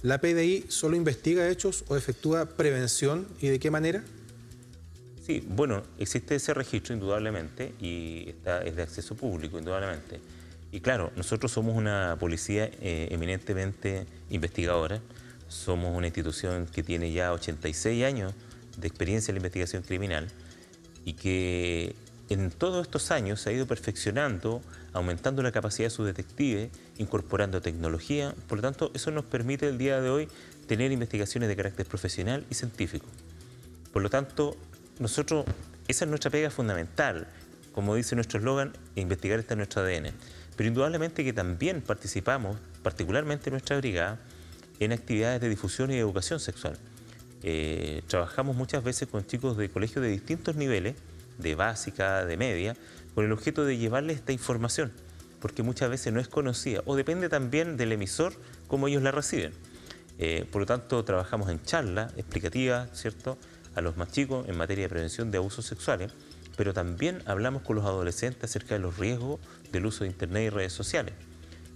A: ¿La PDI solo investiga hechos o efectúa prevención y de qué manera?
B: Sí, bueno, existe ese registro indudablemente y es de acceso público indudablemente. Y claro, nosotros somos una policía eminentemente investigadora, somos una institución que tiene ya 86 años de experiencia en la investigación criminal y que en todos estos años se ha ido perfeccionando, aumentando la capacidad de sus detectives, incorporando tecnología. Por lo tanto, eso nos permite el día de hoy tener investigaciones de carácter profesional y científico. Por lo tanto, nosotros, esa es nuestra pega fundamental. Como dice nuestro eslogan, investigar está en nuestro ADN. Pero indudablemente que también participamos, particularmente en nuestra brigada, en actividades de difusión y educación sexual. Trabajamos muchas veces con chicos de colegios de distintos niveles, de básica, de media, con el objeto de llevarles esta información, porque muchas veces no es conocida o depende también del emisor cómo ellos la reciben. Por lo tanto, trabajamos en charlas explicativas, ¿cierto?, a los más chicos en materia de prevención de abusos sexuales, pero también hablamos con los adolescentes acerca de los riesgos del uso de Internet y redes sociales.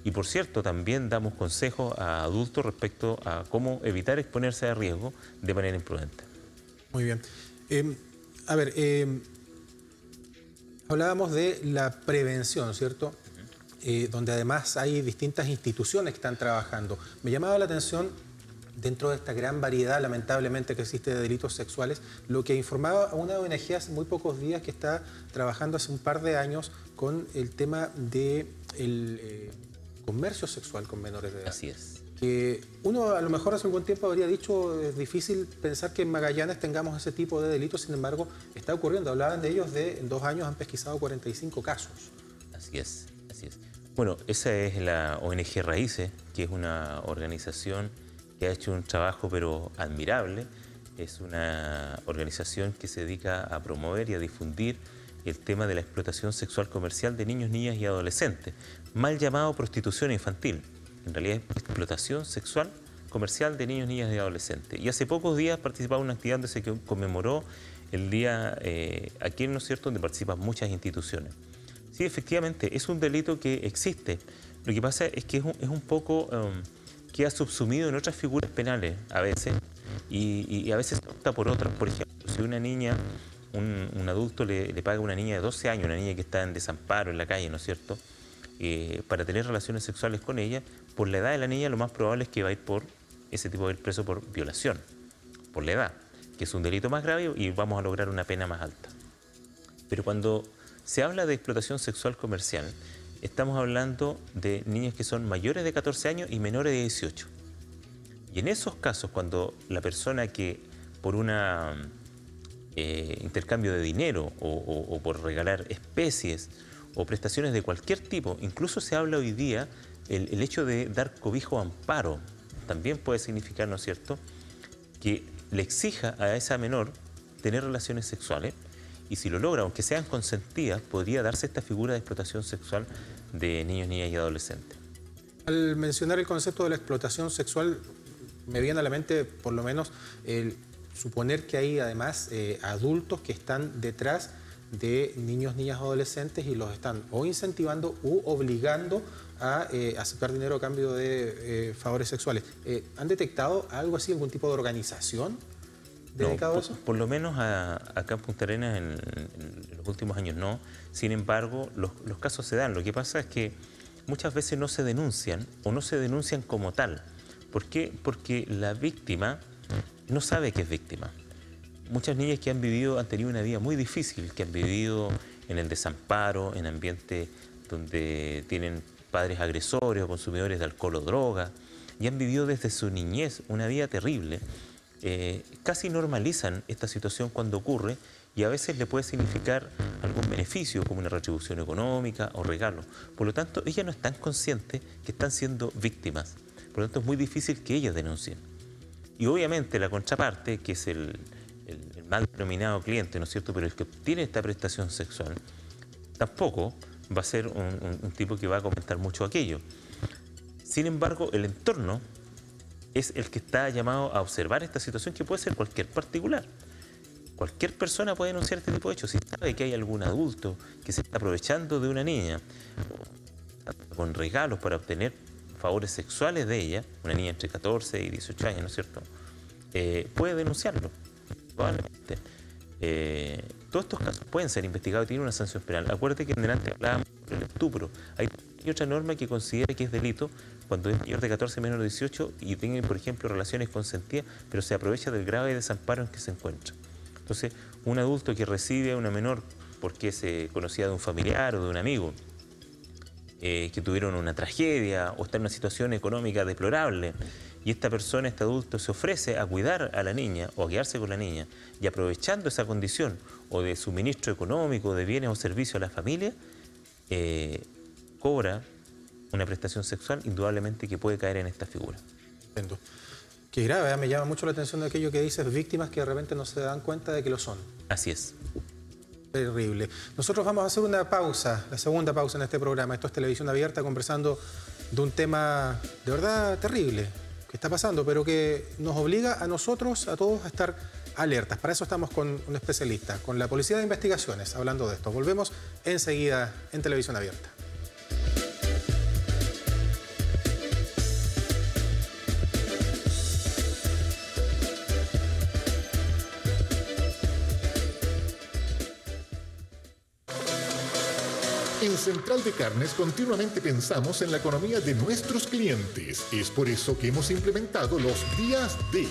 B: Y por cierto, también damos consejos a adultos respecto a cómo evitar exponerse a riesgo de manera imprudente.
A: Muy bien. Hablábamos de la prevención, ¿cierto? Donde además hay distintas instituciones que están trabajando. Me llamaba la atención, dentro de esta gran variedad, lamentablemente, que existe de delitos sexuales, lo que informaba una ONG hace muy pocos días que está trabajando hace un par de años con el tema del comercio sexual con menores de edad.
B: Así es.
A: Que uno a lo mejor hace algún tiempo habría dicho, es difícil pensar que en Magallanes tengamos ese tipo de delitos, sin embargo, está ocurriendo. Hablaban de ellos en 2 años han pesquisado 45 casos.
B: Así es, así es. Bueno, esa es la ONG Raíces, que es una organización que ha hecho un trabajo pero admirable. Es una organización que se dedica a promover y a difundir el tema de la explotación sexual comercial de niños, niñas y adolescentes, mal llamado prostitución infantil. En realidad es explotación sexual comercial de niños, niñas y adolescentes. Y hace pocos días participaba en una actividad donde se conmemoró el día aquí, ¿no es cierto?, donde participan muchas instituciones. Sí, efectivamente, es un delito que existe. Lo que pasa es que es un poco... queda subsumido en otras figuras penales a veces y a veces opta por otras. Por ejemplo, si una niña, un adulto le paga a una niña de 12 años, una niña que está en desamparo en la calle, ¿no es cierto?, para tener relaciones sexuales con ella, por la edad de la niña lo más probable es que va a ir por ese tipo de ir preso por violación, por la edad, que es un delito más grave y vamos a lograr una pena más alta. Pero cuando se habla de explotación sexual comercial, estamos hablando de niños que son mayores de 14 años y menores de 18. Y en esos casos, cuando la persona que por un intercambio de dinero o por regalar especies o prestaciones de cualquier tipo, incluso se habla hoy día, el hecho de dar cobijo o amparo, también puede significar, ¿no es cierto?, que le exija a esa menor tener relaciones sexuales. Y si lo logra, aunque sean consentidas, podría darse esta figura de explotación sexual de niños, niñas y adolescentes.
A: Al mencionar el concepto de la explotación sexual, me viene a la mente, por lo menos, el suponer que hay además adultos que están detrás de niños, niñas, adolescentes y los están o incentivando u obligando a aceptar dinero a cambio de favores sexuales. ¿Han detectado algo así, algún tipo de organización dedicado a eso?
B: Por lo menos acá en Punta Arenas en los últimos años no. Sin embargo, los casos se dan. Lo que pasa es que muchas veces no se denuncian o no se denuncian como tal. ¿Por qué? Porque la víctima no sabe que es víctima. Muchas niñas que han tenido una vida muy difícil, que han vivido en el desamparo, en ambientes donde tienen padres agresores o consumidores de alcohol o droga, y han vivido desde su niñez una vida terrible, casi normalizan esta situación cuando ocurre y a veces le puede significar algún beneficio como una retribución económica o regalo. Por lo tanto, ellas no están conscientes que están siendo víctimas. Por lo tanto, es muy difícil que ellas denuncien. Y obviamente la contraparte, que es el mal denominado cliente, ¿no es cierto?, pero el que obtiene esta prestación sexual, tampoco va a ser un tipo que va a comentar mucho aquello. Sin embargo, el entorno es el que está llamado a observar esta situación, que puede ser cualquier particular. Cualquier persona puede denunciar este tipo de hechos. Si sabe que hay algún adulto que se está aprovechando de una niña con regalos para obtener favores sexuales de ella, una niña entre 14 y 18 años, ¿no es cierto?, puede denunciarlo, probablemente. Todos estos casos pueden ser investigados y tienen una sanción penal. Acuérdate que en delante hablábamos del estupro. Hay otra norma que considera que es delito cuando es mayor de 14 menor de 18 y tiene, por ejemplo, relaciones consentidas, pero se aprovecha del grave desamparo en que se encuentra. Entonces, un adulto que recibe a una menor porque se conocía de un familiar o de un amigo, que tuvieron una tragedia o está en una situación económica deplorable, y esta persona, este adulto, se ofrece a cuidar a la niña o a quedarse con la niña, y aprovechando esa condición o de suministro económico, de bienes o servicios a la familia, cobra una prestación sexual, indudablemente que puede caer en esta figura.
A: Entiendo. Qué grave, me llama mucho la atención de aquello que dices, víctimas que de repente no se dan cuenta de que lo son.
B: Así es.
A: Terrible. Nosotros vamos a hacer una pausa, la segunda pausa en este programa. Esto es Televisión Abierta, conversando de un tema de verdad terrible que está pasando, pero que nos obliga a nosotros, a todos, a estar alertas. Para eso estamos con un especialista, con la Policía de Investigaciones, hablando de esto. Volvemos enseguida en Televisión Abierta.
D: En Central de Carnes continuamente pensamos en la economía de nuestros clientes. Es por eso que hemos implementado los días D.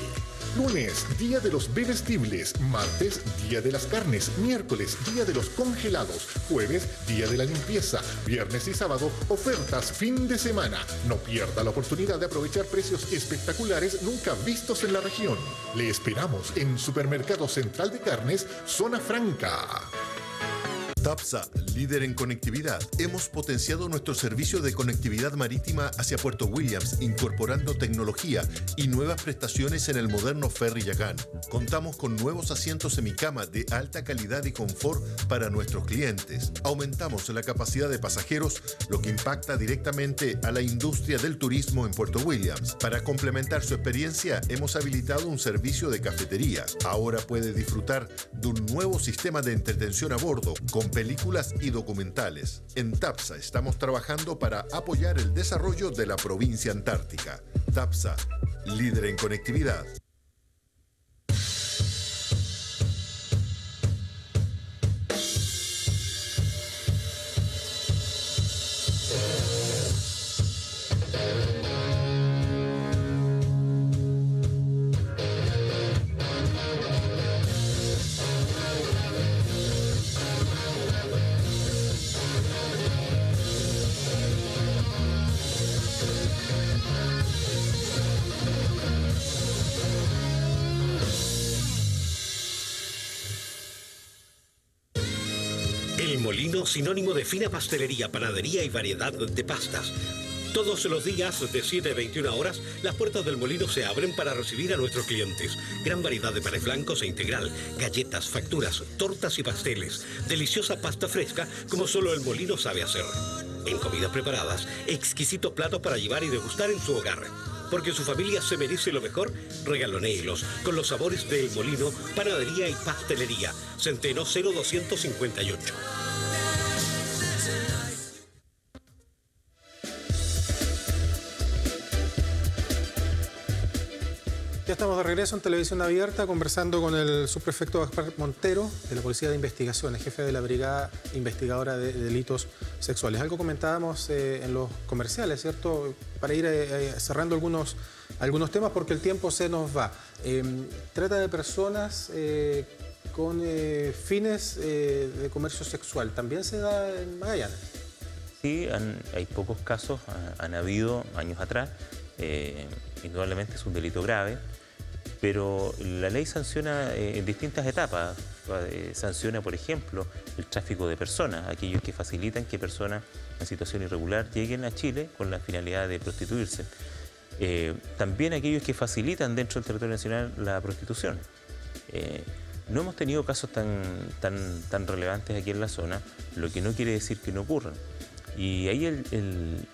D: Lunes, día de los bebestibles. Martes, día de las carnes. Miércoles, día de los congelados. Jueves, día de la limpieza. Viernes y sábado, ofertas fin de semana. No pierda la oportunidad de aprovechar precios espectaculares nunca vistos en la región. Le esperamos en Supermercado Central de Carnes, Zona Franca.
C: TAPSA, líder en conectividad. Hemos potenciado nuestro servicio de conectividad marítima hacia Puerto Williams, incorporando tecnología y nuevas prestaciones en el moderno ferry Yagán. Contamos con nuevos asientos semicama de alta calidad y confort para nuestros clientes. Aumentamos la capacidad de pasajeros, lo que impacta directamente a la industria del turismo en Puerto Williams. Para complementar su experiencia, hemos habilitado un servicio de cafeterías. Ahora puede disfrutar de un nuevo sistema de entretención a bordo, con películas y documentales. En TAPSA estamos trabajando para apoyar el desarrollo de la provincia antártica. TAPSA, líder en conectividad.
E: El Molino, sinónimo de fina pastelería, panadería y variedad de pastas. Todos los días, de 7 a 21 horas, las puertas del Molino se abren para recibir a nuestros clientes. Gran variedad de panes blancos e integral, galletas, facturas, tortas y pasteles. Deliciosa pasta fresca, como solo el Molino sabe hacer. En comidas preparadas, exquisitos platos para llevar y degustar en su hogar. Porque su familia se merece lo mejor, regalonéelos con los sabores del Molino, panadería y pastelería. Centeno 0258.
A: Ya estamos de regreso en Televisión Abierta conversando con el subprefecto Gaspar Montero de la Policía de Investigaciones, jefe de la Brigada Investigadora de Delitos Sexuales. Algo comentábamos en los comerciales, ¿cierto? Para ir cerrando algunos temas porque el tiempo se nos va. Trata de personas con fines de comercio sexual. ¿También se da en Magallanes?
B: Sí, hay pocos casos, han habido años atrás. Indudablemente es un delito grave, pero la ley sanciona en distintas etapas. Sanciona, por ejemplo, el tráfico de personas, aquellos que facilitan que personas en situación irregular lleguen a Chile con la finalidad de prostituirse. También aquellos que facilitan dentro del territorio nacional la prostitución. No hemos tenido casos tan relevantes aquí en la zona, lo que no quiere decir que no ocurran. Y ahí el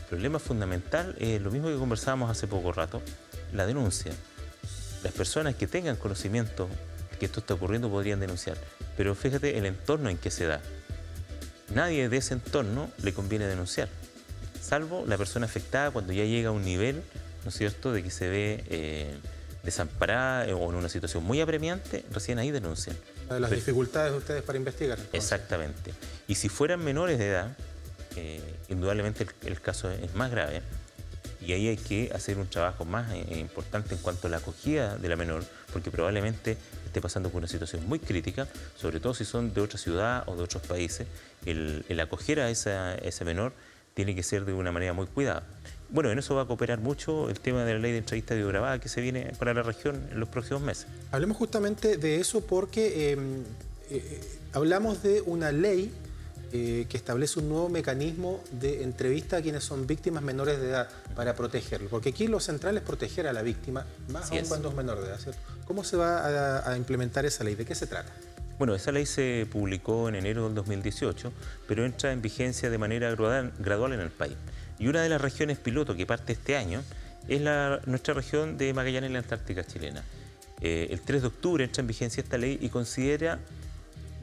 B: problema fundamental es lo mismo que conversábamos hace poco rato, la denuncia. Las personas que tengan conocimiento de que esto está ocurriendo podrían denunciar, pero fíjate el entorno en que se da. Nadie de ese entorno le conviene denunciar. salvo la persona afectada cuando ya llega a un nivel, ¿no es cierto?, de que se ve desamparada o en una situación muy apremiante, recién ahí denuncian.
A: Una de las dificultades de ustedes para investigar. Entonces.
B: Exactamente. Y si fueran menores de edad, indudablemente el caso es más grave. Y ahí hay que hacer un trabajo más importante en cuanto a la acogida de la menor, porque probablemente esté pasando por una situación muy crítica, sobre todo si son de otra ciudad o de otros países. El acoger a ese menor tiene que ser de una manera muy cuidada. Bueno, en eso va a cooperar mucho el tema de la ley de entrevista videograbada que se viene para la región en los próximos meses.
A: Hablemos justamente de eso porque hablamos de una ley que establece un nuevo mecanismo de entrevista a quienes son víctimas menores de edad para protegerlo. Porque aquí lo central es proteger a la víctima, más aún cuando es menor de edad, ¿cierto? ¿Cómo se va a implementar esa ley? ¿De qué se trata?
B: Bueno, esa ley se publicó en enero del 2018, pero entra en vigencia de manera gradual en el país. Y una de las regiones piloto que parte este año es nuestra región de Magallanes y la Antártica chilena. El 3 de octubre entra en vigencia esta ley y considera,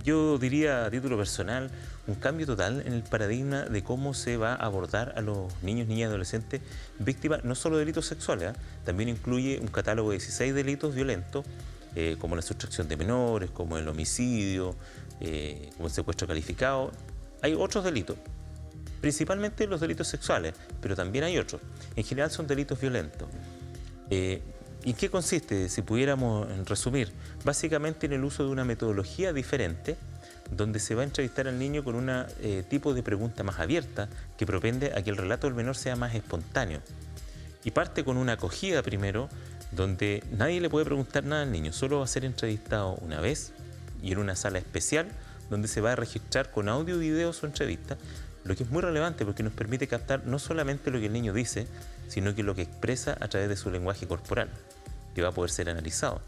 B: yo diría a título personal, un cambio total en el paradigma de cómo se va a abordar a los niños, niñas y adolescentes víctimas no solo de delitos sexuales, también incluye un catálogo de 16 delitos violentos, como la sustracción de menores, como el homicidio, como el secuestro calificado. Hay otros delitos, principalmente los delitos sexuales, pero también hay otros. En general son delitos violentos. ¿En qué consiste? Si pudiéramos resumir, básicamente en el uso de una metodología diferente, donde se va a entrevistar al niño con un tipo de pregunta más abierta que propende a que el relato del menor sea más espontáneo. Y parte con una acogida primero, donde nadie le puede preguntar nada al niño, solo va a ser entrevistado una vez y en una sala especial donde se va a registrar con audio y video su entrevista, lo que es muy relevante porque nos permite captar no solamente lo que el niño dice, sino que lo que expresa a través de su lenguaje corporal, que va a poder ser analizado.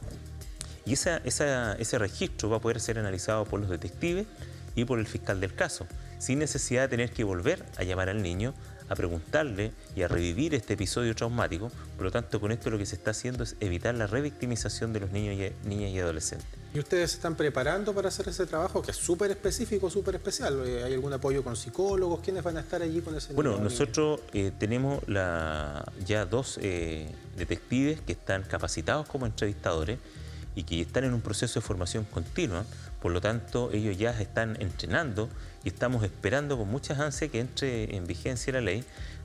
B: Y ese registro va a poder ser analizado por los detectives y por el fiscal del caso, sin necesidad de tener que volver a llamar al niño, a preguntarle y a revivir este episodio traumático. Por lo tanto, con esto lo que se está haciendo es evitar la revictimización de los niños, niñas y adolescentes.
A: ¿Y ustedes se están preparando para hacer ese trabajo que es súper específico, súper especial? ¿Hay algún apoyo con psicólogos? ¿Quiénes van a estar allí con ese niño?
B: Bueno, nosotros tenemos ya 2 detectives que están capacitados como entrevistadores y que están en un proceso de formación continua. Por lo tanto, ellos ya están entrenando y estamos esperando con muchas ansias que entre en vigencia la ley,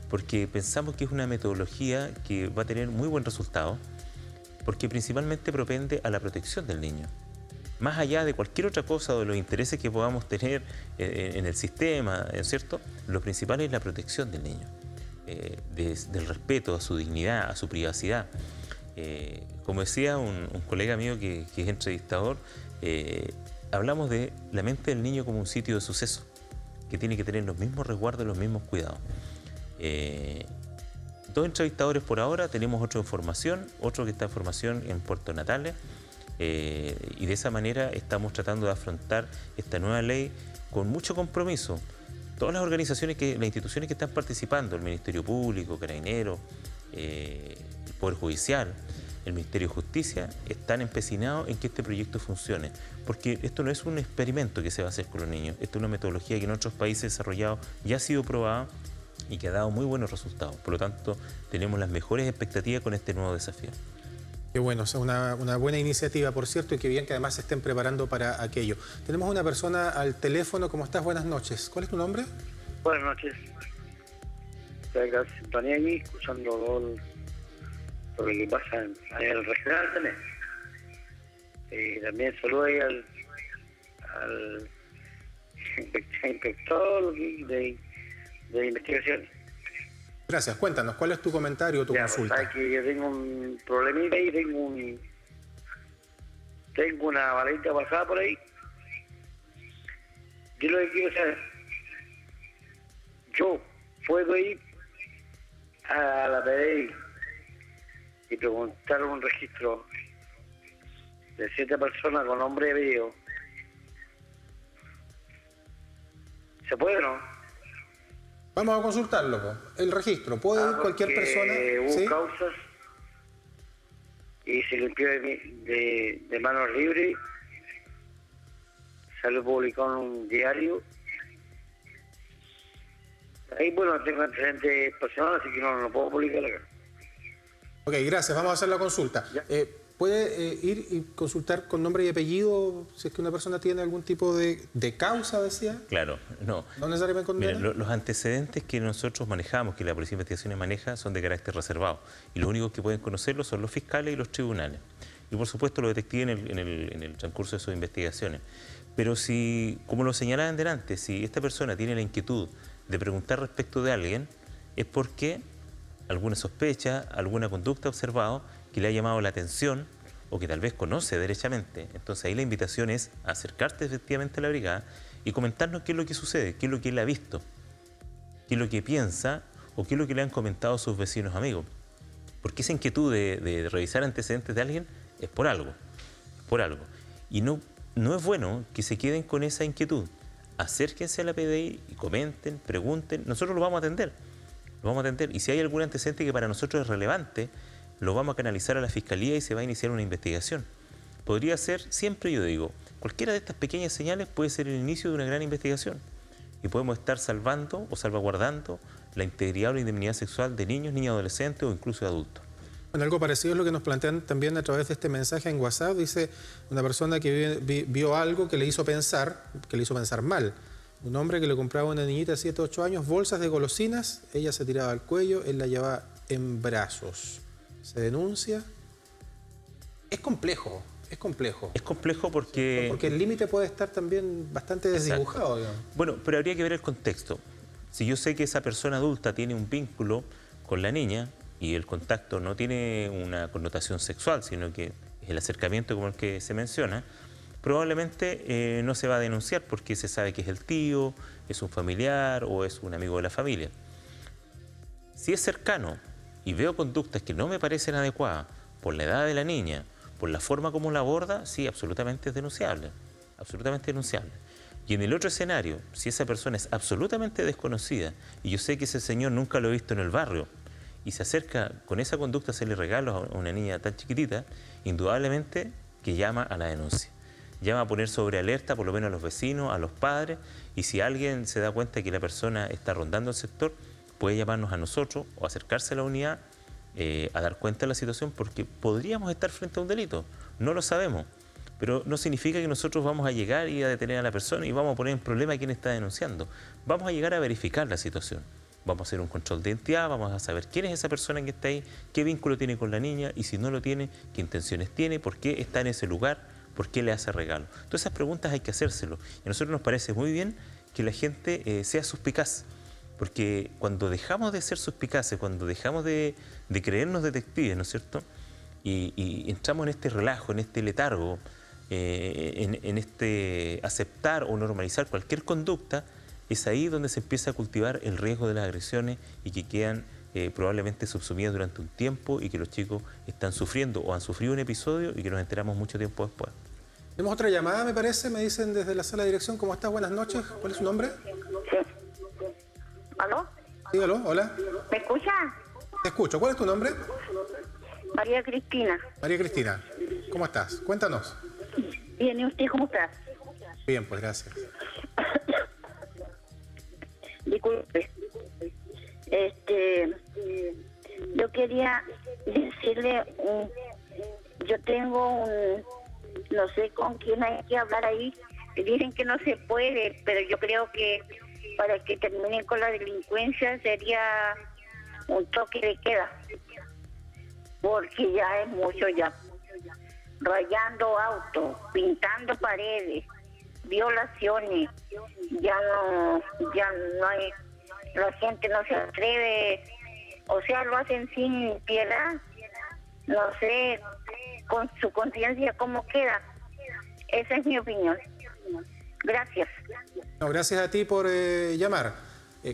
B: porque pensamos que es una metodología que va a tener muy buen resultado, porque principalmente propende a la protección del niño. Más allá de cualquier otra cosa o de los intereses que podamos tener en el sistema, ¿cierto? Lo principal es la protección del niño, del respeto a su dignidad, a su privacidad. Como decía un colega mío que es entrevistador, hablamos de la mente del niño como un sitio de suceso, que tiene que tener los mismos resguardos, los mismos cuidados. 2 entrevistadores por ahora, tenemos otro en formación, otro que está en formación en Puerto Natales, y de esa manera estamos tratando de afrontar esta nueva ley con mucho compromiso. Todas las organizaciones, las instituciones que están participando, el Ministerio Público, Carabineros, el Poder Judicial, el Ministerio de Justicia, están empecinados en que este proyecto funcione, porque esto no es un experimento que se va a hacer con los niños, esto es una metodología que en otros países desarrollados ya ha sido probada y que ha dado muy buenos resultados. Por lo tanto, tenemos las mejores expectativas con este nuevo desafío.
A: Qué bueno, es una buena iniciativa, por cierto, y qué bien que además se estén preparando para aquello. Tenemos una persona al teléfono. ¿Cómo estás? Buenas noches. ¿Cuál es tu nombre?
G: Buenas noches. Estoy acá en Sintonía, escuchando todo lo que pasa en el regional también. También saludo ahí al inspector de investigación.
A: Gracias. Cuéntanos, ¿cuál es tu comentario o tu consulta?
G: Pues, que yo tengo un problemita y tengo una balita pasada por ahí. Yo lo que quiero saber, yo puedo ir a la PDI y preguntar un registro de 7 personas con nombre y apellido. ¿Se puede o no?
A: Vamos a consultarlo, po. El registro. ¿Puede ir cualquier persona?
G: Hubo
A: ¿sí?
G: causas y se limpió de manos libres. Salió publicado en un diario Ahí, bueno, tengo antecedentes personales, así que no lo puedo publicar acá.
A: Ok, gracias. Vamos a hacer la consulta. ¿Puede ir y consultar con nombre y apellido si es que una persona tiene algún tipo de causa, decía?
B: Claro, no.
A: ¿No necesariamente condena?
B: Mira, los antecedentes que nosotros manejamos, que la Policía de Investigaciones maneja, son de carácter reservado. Y los únicos que pueden conocerlo son los fiscales y los tribunales. Y por supuesto los detectives en el transcurso de sus investigaciones. Pero si, como lo señalaban delante, si esta persona tiene la inquietud de preguntar respecto de alguien, es porque alguna sospecha, alguna conducta observado que le ha llamado la atención o que tal vez conoce derechamente. Entonces ahí la invitación es acercarte efectivamente a la brigada y comentarnos qué es lo que sucede, qué es lo que él ha visto, qué es lo que piensa o qué es lo que le han comentado sus vecinos amigos. Porque esa inquietud de revisar antecedentes de alguien es por algo, Y no es bueno que se queden con esa inquietud. Acérquense a la PDI y comenten, pregunten. Nosotros lo vamos a atender. Y si hay algún antecedente que para nosotros es relevante, lo vamos a canalizar a la Fiscalía y se va a iniciar una investigación. Podría ser, siempre yo digo, cualquiera de estas pequeñas señales puede ser el inicio de una gran investigación. Y podemos estar salvando o salvaguardando la integridad o la indemnidad sexual de niños, niñas, adolescentes o incluso de adultos.
A: Bueno, algo parecido es lo que nos plantean también a través de este mensaje en WhatsApp. Dice una persona que vio algo que le hizo pensar mal. Un hombre que le compraba a una niñita de 7 o 8 años bolsas de golosinas, ella se tiraba al cuello, él la llevaba en brazos. ¿Se denuncia? Es complejo. Es complejo porque el límite puede estar también bastante desdibujado. Digamos.
B: Bueno, pero habría que ver el contexto. Si yo sé que esa persona adulta tiene un vínculo con la niña y el contacto no tiene una connotación sexual, sino que es el acercamiento como el que se menciona, probablemente no se va a denunciar porque se sabe que es el tío, es un familiar o es un amigo de la familia. Si es cercano y veo conductas que no me parecen adecuadas por la edad de la niña, por la forma como la aborda, sí, absolutamente es denunciable. Absolutamente denunciable. Y en el otro escenario, si esa persona es absolutamente desconocida y yo sé que ese señor nunca lo he visto en el barrio y se acerca con esa conducta a hacerle regalos a una niña tan chiquitita, indudablemente que llama a la denuncia. Llama a poner sobre alerta por lo menos a los vecinos, a los padres, y si alguien se da cuenta que la persona está rondando el sector, puede llamarnos a nosotros o acercarse a la unidad a dar cuenta de la situación, porque podríamos estar frente a un delito, no lo sabemos, pero no significa que nosotros vamos a llegar y a detener a la persona y vamos a poner en problema a quien está denunciando. Vamos a llegar a verificar la situación, vamos a hacer un control de identidad, vamos a saber quién es esa persona que está ahí, qué vínculo tiene con la niña y si no lo tiene, qué intenciones tiene, por qué está en ese lugar, por qué le hace regalo. Todas esas preguntas hay que hacérselo y a nosotros nos parece muy bien que la gente sea suspicaz. Porque cuando dejamos de ser suspicaces, cuando dejamos de creernos detectives, ¿no es cierto? Y entramos en este relajo, en este letargo, en este aceptar o normalizar cualquier conducta, es ahí donde se empieza a cultivar el riesgo de las agresiones y que quedan probablemente subsumidas durante un tiempo y que los chicos están sufriendo o han sufrido un episodio y que nos enteramos mucho tiempo después.
A: Tenemos otra llamada, me parece, me dicen desde la sala de dirección. ¿Cómo estás? Buenas noches. ¿Cuál es su nombre?
F: Sí. ¿Aló?
A: Sí, aló, hola.
F: ¿Me escucha?
A: Te escucho. ¿Cuál es tu nombre?
F: María Cristina.
A: María Cristina. ¿Cómo estás? Cuéntanos.
F: Bien, ¿y usted cómo está?
A: Bien, pues gracias.
F: Disculpe. Yo quería decirle, yo tengo no sé con quién hay que hablar ahí. Dicen que no se puede, pero yo creo que para que terminen con la delincuencia sería un toque de queda, porque ya es mucho ya. Rayando autos, pintando paredes, violaciones, ya no hay, la gente no se atreve, o sea, lo hacen sin piedad, no sé con su conciencia cómo queda. Esa es mi opinión. Gracias.
A: No, gracias a ti por llamar.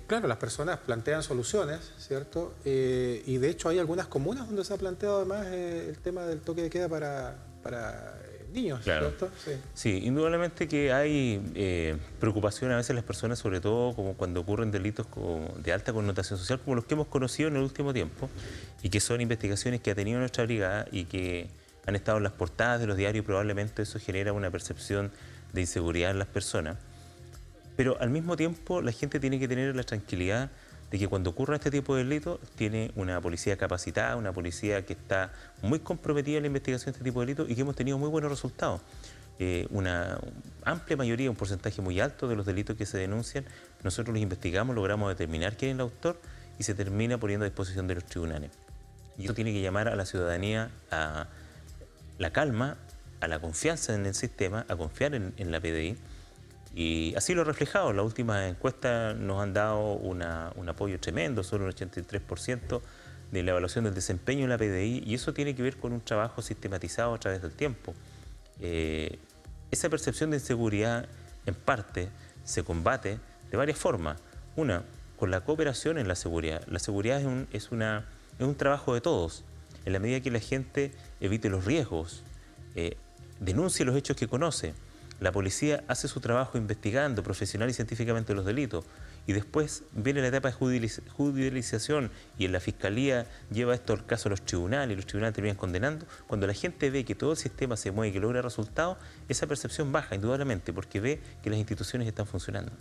A: Claro, las personas plantean soluciones, ¿cierto? Y de hecho hay algunas comunas donde se ha planteado además el tema del toque de queda para niños,
B: claro.
A: ¿cierto? Sí.
B: Sí, indudablemente que hay preocupación a veces las personas, sobre todo como cuando ocurren delitos de alta connotación social, como los que hemos conocido en el último tiempo, y que son investigaciones que ha tenido nuestra brigada y que han estado en las portadas de los diarios. Probablemente eso genera una percepción de inseguridad en las personas. Pero al mismo tiempo la gente tiene que tener la tranquilidad de que cuando ocurra este tipo de delitos tiene una policía capacitada, una policía que está muy comprometida en la investigación de este tipo de delitos y que hemos tenido muy buenos resultados. Una amplia mayoría, un porcentaje muy alto de los delitos que se denuncian, nosotros los investigamos, logramos determinar quién es el autor y se termina poniendo a disposición de los tribunales. Y eso tiene que llamar a la ciudadanía a la calma, a la confianza en el sistema, a confiar en la PDI. Y así lo he reflejado. Las últimas encuestas nos han dado un apoyo tremendo, solo un 83% de la evaluación del desempeño en la PDI, y eso tiene que ver con un trabajo sistematizado a través del tiempo. Esa percepción de inseguridad, en parte, se combate de varias formas. Una, con la cooperación en la seguridad. La seguridad es un trabajo de todos. En la medida que la gente evite los riesgos, denuncie los hechos que conoce, la policía hace su trabajo investigando profesional y científicamente los delitos, y después viene la etapa de judicialización y en la fiscalía lleva esto al caso a los tribunales y los tribunales terminan condenando. Cuando la gente ve que todo el sistema se mueve y que logra resultados, esa percepción baja indudablemente porque ve que las instituciones están funcionando.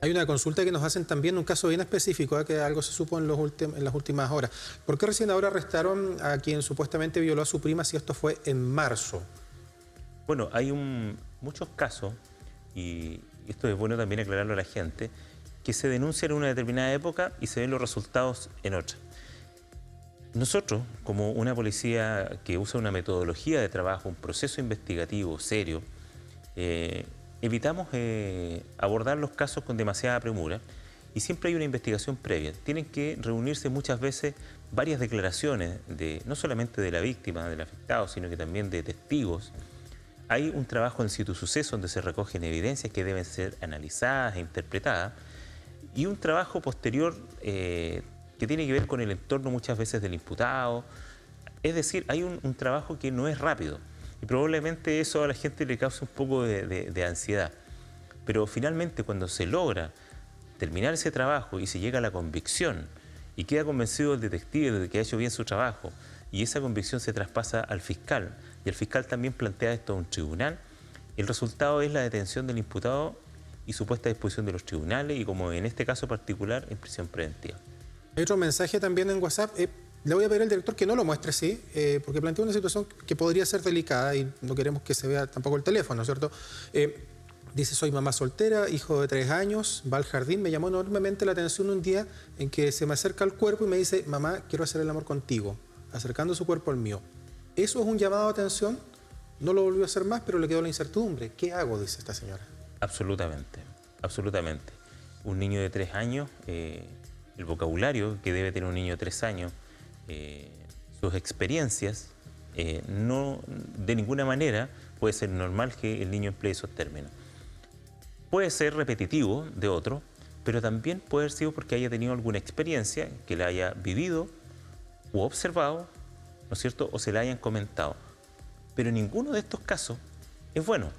A: Hay una consulta que nos hacen también, un caso bien específico, que algo se supo en las últimas horas. ¿Por qué recién ahora arrestaron a quien supuestamente violó a su prima si esto fue en marzo?
B: Bueno, hay muchos casos, y esto es bueno también aclararlo a la gente, que se denuncian en una determinada época y se ven los resultados en otra. Nosotros, como una policía que usa una metodología de trabajo, un proceso investigativo serio, evitamos abordar los casos con demasiada premura y siempre hay una investigación previa. Tienen que reunirse muchas veces varias declaraciones, no solamente de la víctima, del afectado, sino que también de testigos. Hay un trabajo en situ suceso donde se recogen evidencias que deben ser analizadas e interpretadas y un trabajo posterior que tiene que ver con el entorno muchas veces del imputado. Es decir, hay un trabajo que no es rápido y probablemente eso a la gente le causa un poco de ansiedad. Pero finalmente cuando se logra terminar ese trabajo y se llega a la convicción y queda convencido el detective de que ha hecho bien su trabajo y esa convicción se traspasa al fiscal y el fiscal también plantea esto a un tribunal, el resultado es la detención del imputado y su puesta a disposición de los tribunales y, como en este caso particular, en prisión preventiva.
A: Hay otro mensaje también en WhatsApp. Le voy a pedir al director que no lo muestre así, porque plantea una situación que podría ser delicada y no queremos que se vea tampoco el teléfono, ¿cierto? Dice, soy mamá soltera, hijo de 3 años, va al jardín, me llamó enormemente la atención un día en que se me acerca al cuerpo y me dice, mamá, quiero hacer el amor contigo, acercando su cuerpo al mío. Eso es un llamado de atención, no lo volvió a hacer más, pero le quedó la incertidumbre. ¿Qué hago?, dice esta señora.
B: Absolutamente, absolutamente. Un niño de 3 años, el vocabulario que debe tener un niño de 3 años, sus experiencias, no de ninguna manera puede ser normal que el niño emplee esos términos. Puede ser repetitivo de otro, pero también puede haber sido porque haya tenido alguna experiencia que la haya vivido u observado, ¿no es cierto?, o se la hayan comentado. Pero ninguno de estos casos es bueno,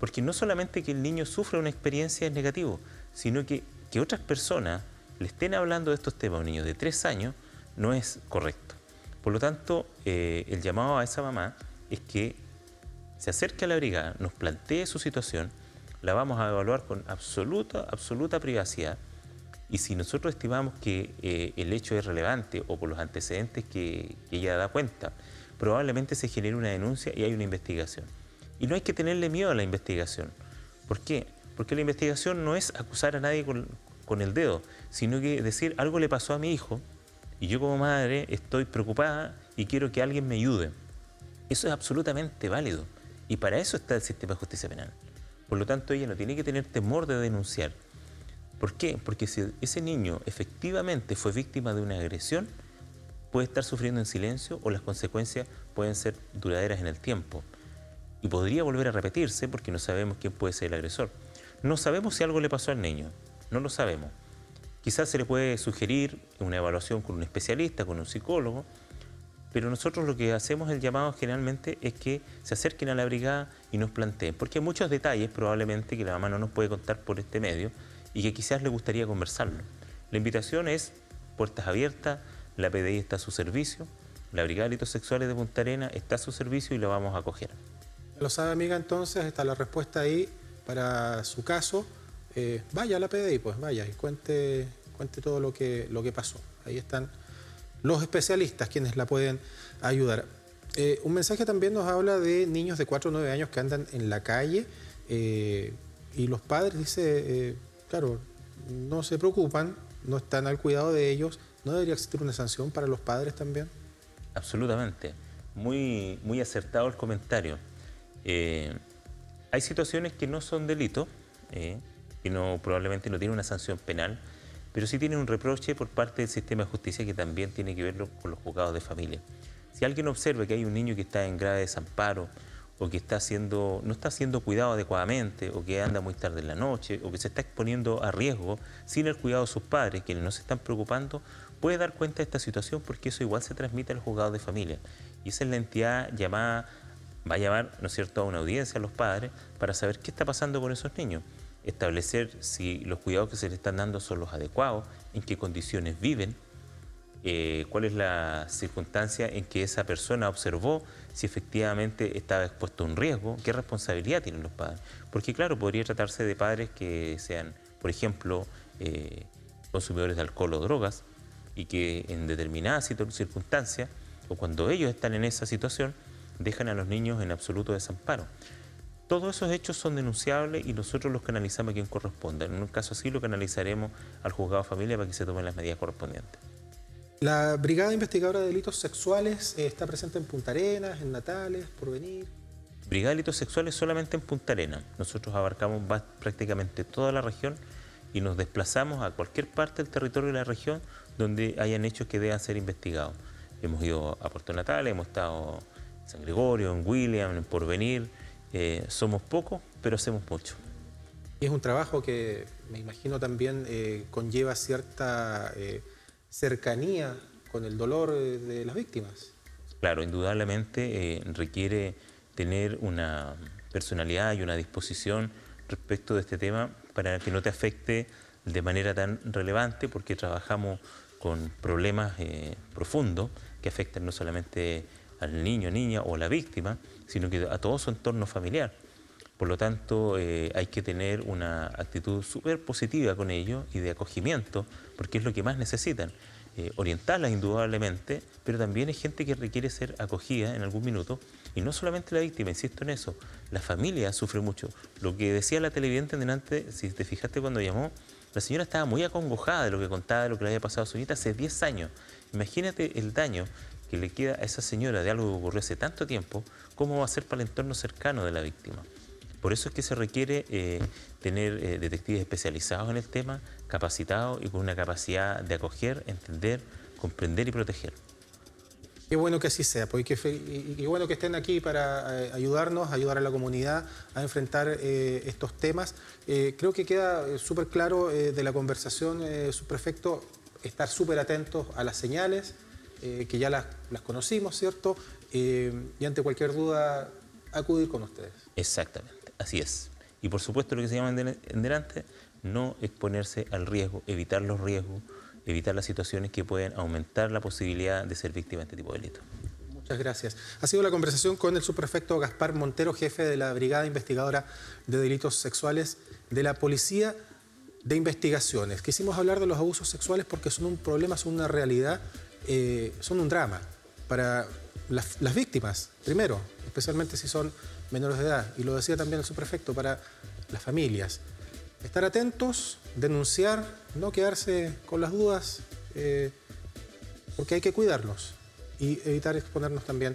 B: porque no solamente que el niño sufra una experiencia es negativo, sino que otras personas le estén hablando de estos temas a un niño de 3 años no es correcto. Por lo tanto, el llamado a esa mamá es que se acerque a la brigada, nos plantee su situación, la vamos a evaluar con absoluta privacidad, y si nosotros estimamos que el hecho es relevante o por los antecedentes que ella da cuenta, probablemente se genere una denuncia y hay una investigación. Y no hay que tenerle miedo a la investigación. ¿Por qué? Porque la investigación no es acusar a nadie con el dedo, sino que decir, algo le pasó a mi hijo y yo como madre estoy preocupada y quiero que alguien me ayude. Eso es absolutamente válido y para eso está el sistema de justicia penal. Por lo tanto, ella no tiene que tener temor de denunciar. ¿Por qué? Porque si ese niño efectivamente fue víctima de una agresión, puede estar sufriendo en silencio o las consecuencias pueden ser duraderas en el tiempo. Y podría volver a repetirse porque no sabemos quién puede ser el agresor. No sabemos si algo le pasó al niño, no lo sabemos. Quizás se le puede sugerir una evaluación con un especialista, con un psicólogo, pero nosotros lo que hacemos el llamado generalmente es que se acerquen a la brigada y nos planteen, porque hay muchos detalles probablemente que la mamá no nos puede contar por este medio y que quizás le gustaría conversarlo. La invitación es puertas abiertas, la PDI está a su servicio, la Brigada de Delitos Sexuales de Punta Arenas está a su servicio y la vamos a acoger.
A: Lo sabe, amiga, entonces está la respuesta ahí para su caso. vaya a la PDI, pues vaya y cuente todo lo que pasó. Ahí están los especialistas quienes la pueden ayudar. Un mensaje también nos habla de niños de 4 o 9 años que andan en la calle y los padres, dice, claro, no se preocupan, no están al cuidado de ellos. ¿No debería existir una sanción para los padres también?
B: Absolutamente. Muy, muy acertado el comentario. Hay situaciones que no son delito, que probablemente no tienen una sanción penal, pero sí tienen un reproche por parte del sistema de justicia que también tiene que ver con los juzgados de familia. Si alguien observa que hay un niño que está en grave desamparo o que no está siendo cuidado adecuadamente o que anda muy tarde en la noche o que se está exponiendo a riesgo sin el cuidado de sus padres, quienes no se están preocupando, puede dar cuenta de esta situación porque eso igual se transmite al juzgado de familia. Y esa es la entidad va a llamar, ¿no es cierto?, a una audiencia a los padres para saber qué está pasando con esos niños. Establecer si los cuidados que se les están dando son los adecuados, en qué condiciones viven, cuál es la circunstancia en que esa persona observó, si efectivamente estaba expuesto a un riesgo, qué responsabilidad tienen los padres. Porque claro, podría tratarse de padres que sean, por ejemplo, consumidores de alcohol o drogas y que en determinadas circunstancias o cuando ellos están en esa situación dejan a los niños en absoluto desamparo. Todos esos hechos son denunciables y nosotros los canalizamos a quien corresponda. En un caso así lo canalizaremos al juzgado de familia para que se tomen las medidas correspondientes.
A: La Brigada Investigadora de Delitos Sexuales está presente en Punta Arenas, en Natales, Porvenir.
B: Brigada de Delitos Sexuales solamente en Punta Arenas. Nosotros abarcamos prácticamente toda la región y nos desplazamos a cualquier parte del territorio de la región donde hayan hechos que deban ser investigados. Hemos ido a Puerto Natales, hemos estado en San Gregorio, en William, en Porvenir. Somos pocos, pero hacemos mucho.
A: Y es un trabajo que me imagino también conlleva cierta cercanía con el dolor de las víctimas.
B: Claro, indudablemente requiere tener una personalidad y una disposición respecto de este tema para que no te afecte de manera tan relevante, porque trabajamos con problemas profundos que afectan no solamente al niño, niña o a la víctima, sino que a todo su entorno familiar. Por lo tanto, hay que tener una actitud súper positiva con ellos y de acogimiento, porque es lo que más necesitan. Orientarlas indudablemente, pero también hay gente que requiere ser acogida en algún minuto, y no solamente la víctima, insisto en eso, la familia sufre mucho. Lo que decía la televidente delante, si te fijaste cuando llamó, la señora estaba muy acongojada de lo que contaba, de lo que le había pasado a su nieta hace 10 años. Imagínate el daño que le queda a esa señora de algo que ocurrió hace tanto tiempo, ¿cómo va a ser para el entorno cercano de la víctima? Por eso es que se requiere tener detectives especializados en el tema, capacitados y con una capacidad de acoger, entender, comprender y proteger.
A: Qué bueno que así sea, pues, y qué bueno que estén aquí para ayudarnos, ayudar a la comunidad a enfrentar estos temas. Creo que queda súper claro de la conversación, subprefecto, estar súper atentos a las señales, que ya las conocimos, ¿cierto? Y ante cualquier duda, acudir con ustedes.
B: Exactamente, así es. Y por supuesto, lo que se llama en delante, no exponerse al riesgo, evitar los riesgos, evitar las situaciones que pueden aumentar la posibilidad de ser víctima de este tipo de delitos.
A: Muchas gracias. Ha sido la conversación con el subprefecto Gaspar Montero, jefe de la Brigada Investigadora de Delitos Sexuales de la Policía de Investigaciones. Quisimos hablar de los abusos sexuales porque son un problema, son una realidad, son un drama para las víctimas, primero, especialmente si son menores de edad. Y lo decía también el subprefecto, para las familias. Estar atentos, denunciar, no quedarse con las dudas, porque hay que cuidarlos y evitar exponernos también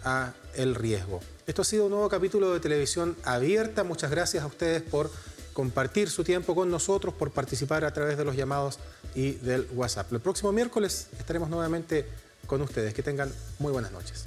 A: a el riesgo. Esto ha sido un nuevo capítulo de Televisión Abierta. Muchas gracias a ustedes por compartir su tiempo con nosotros, por participar a través de los llamados y del WhatsApp. El próximo miércoles estaremos nuevamente con ustedes. Que tengan muy buenas noches.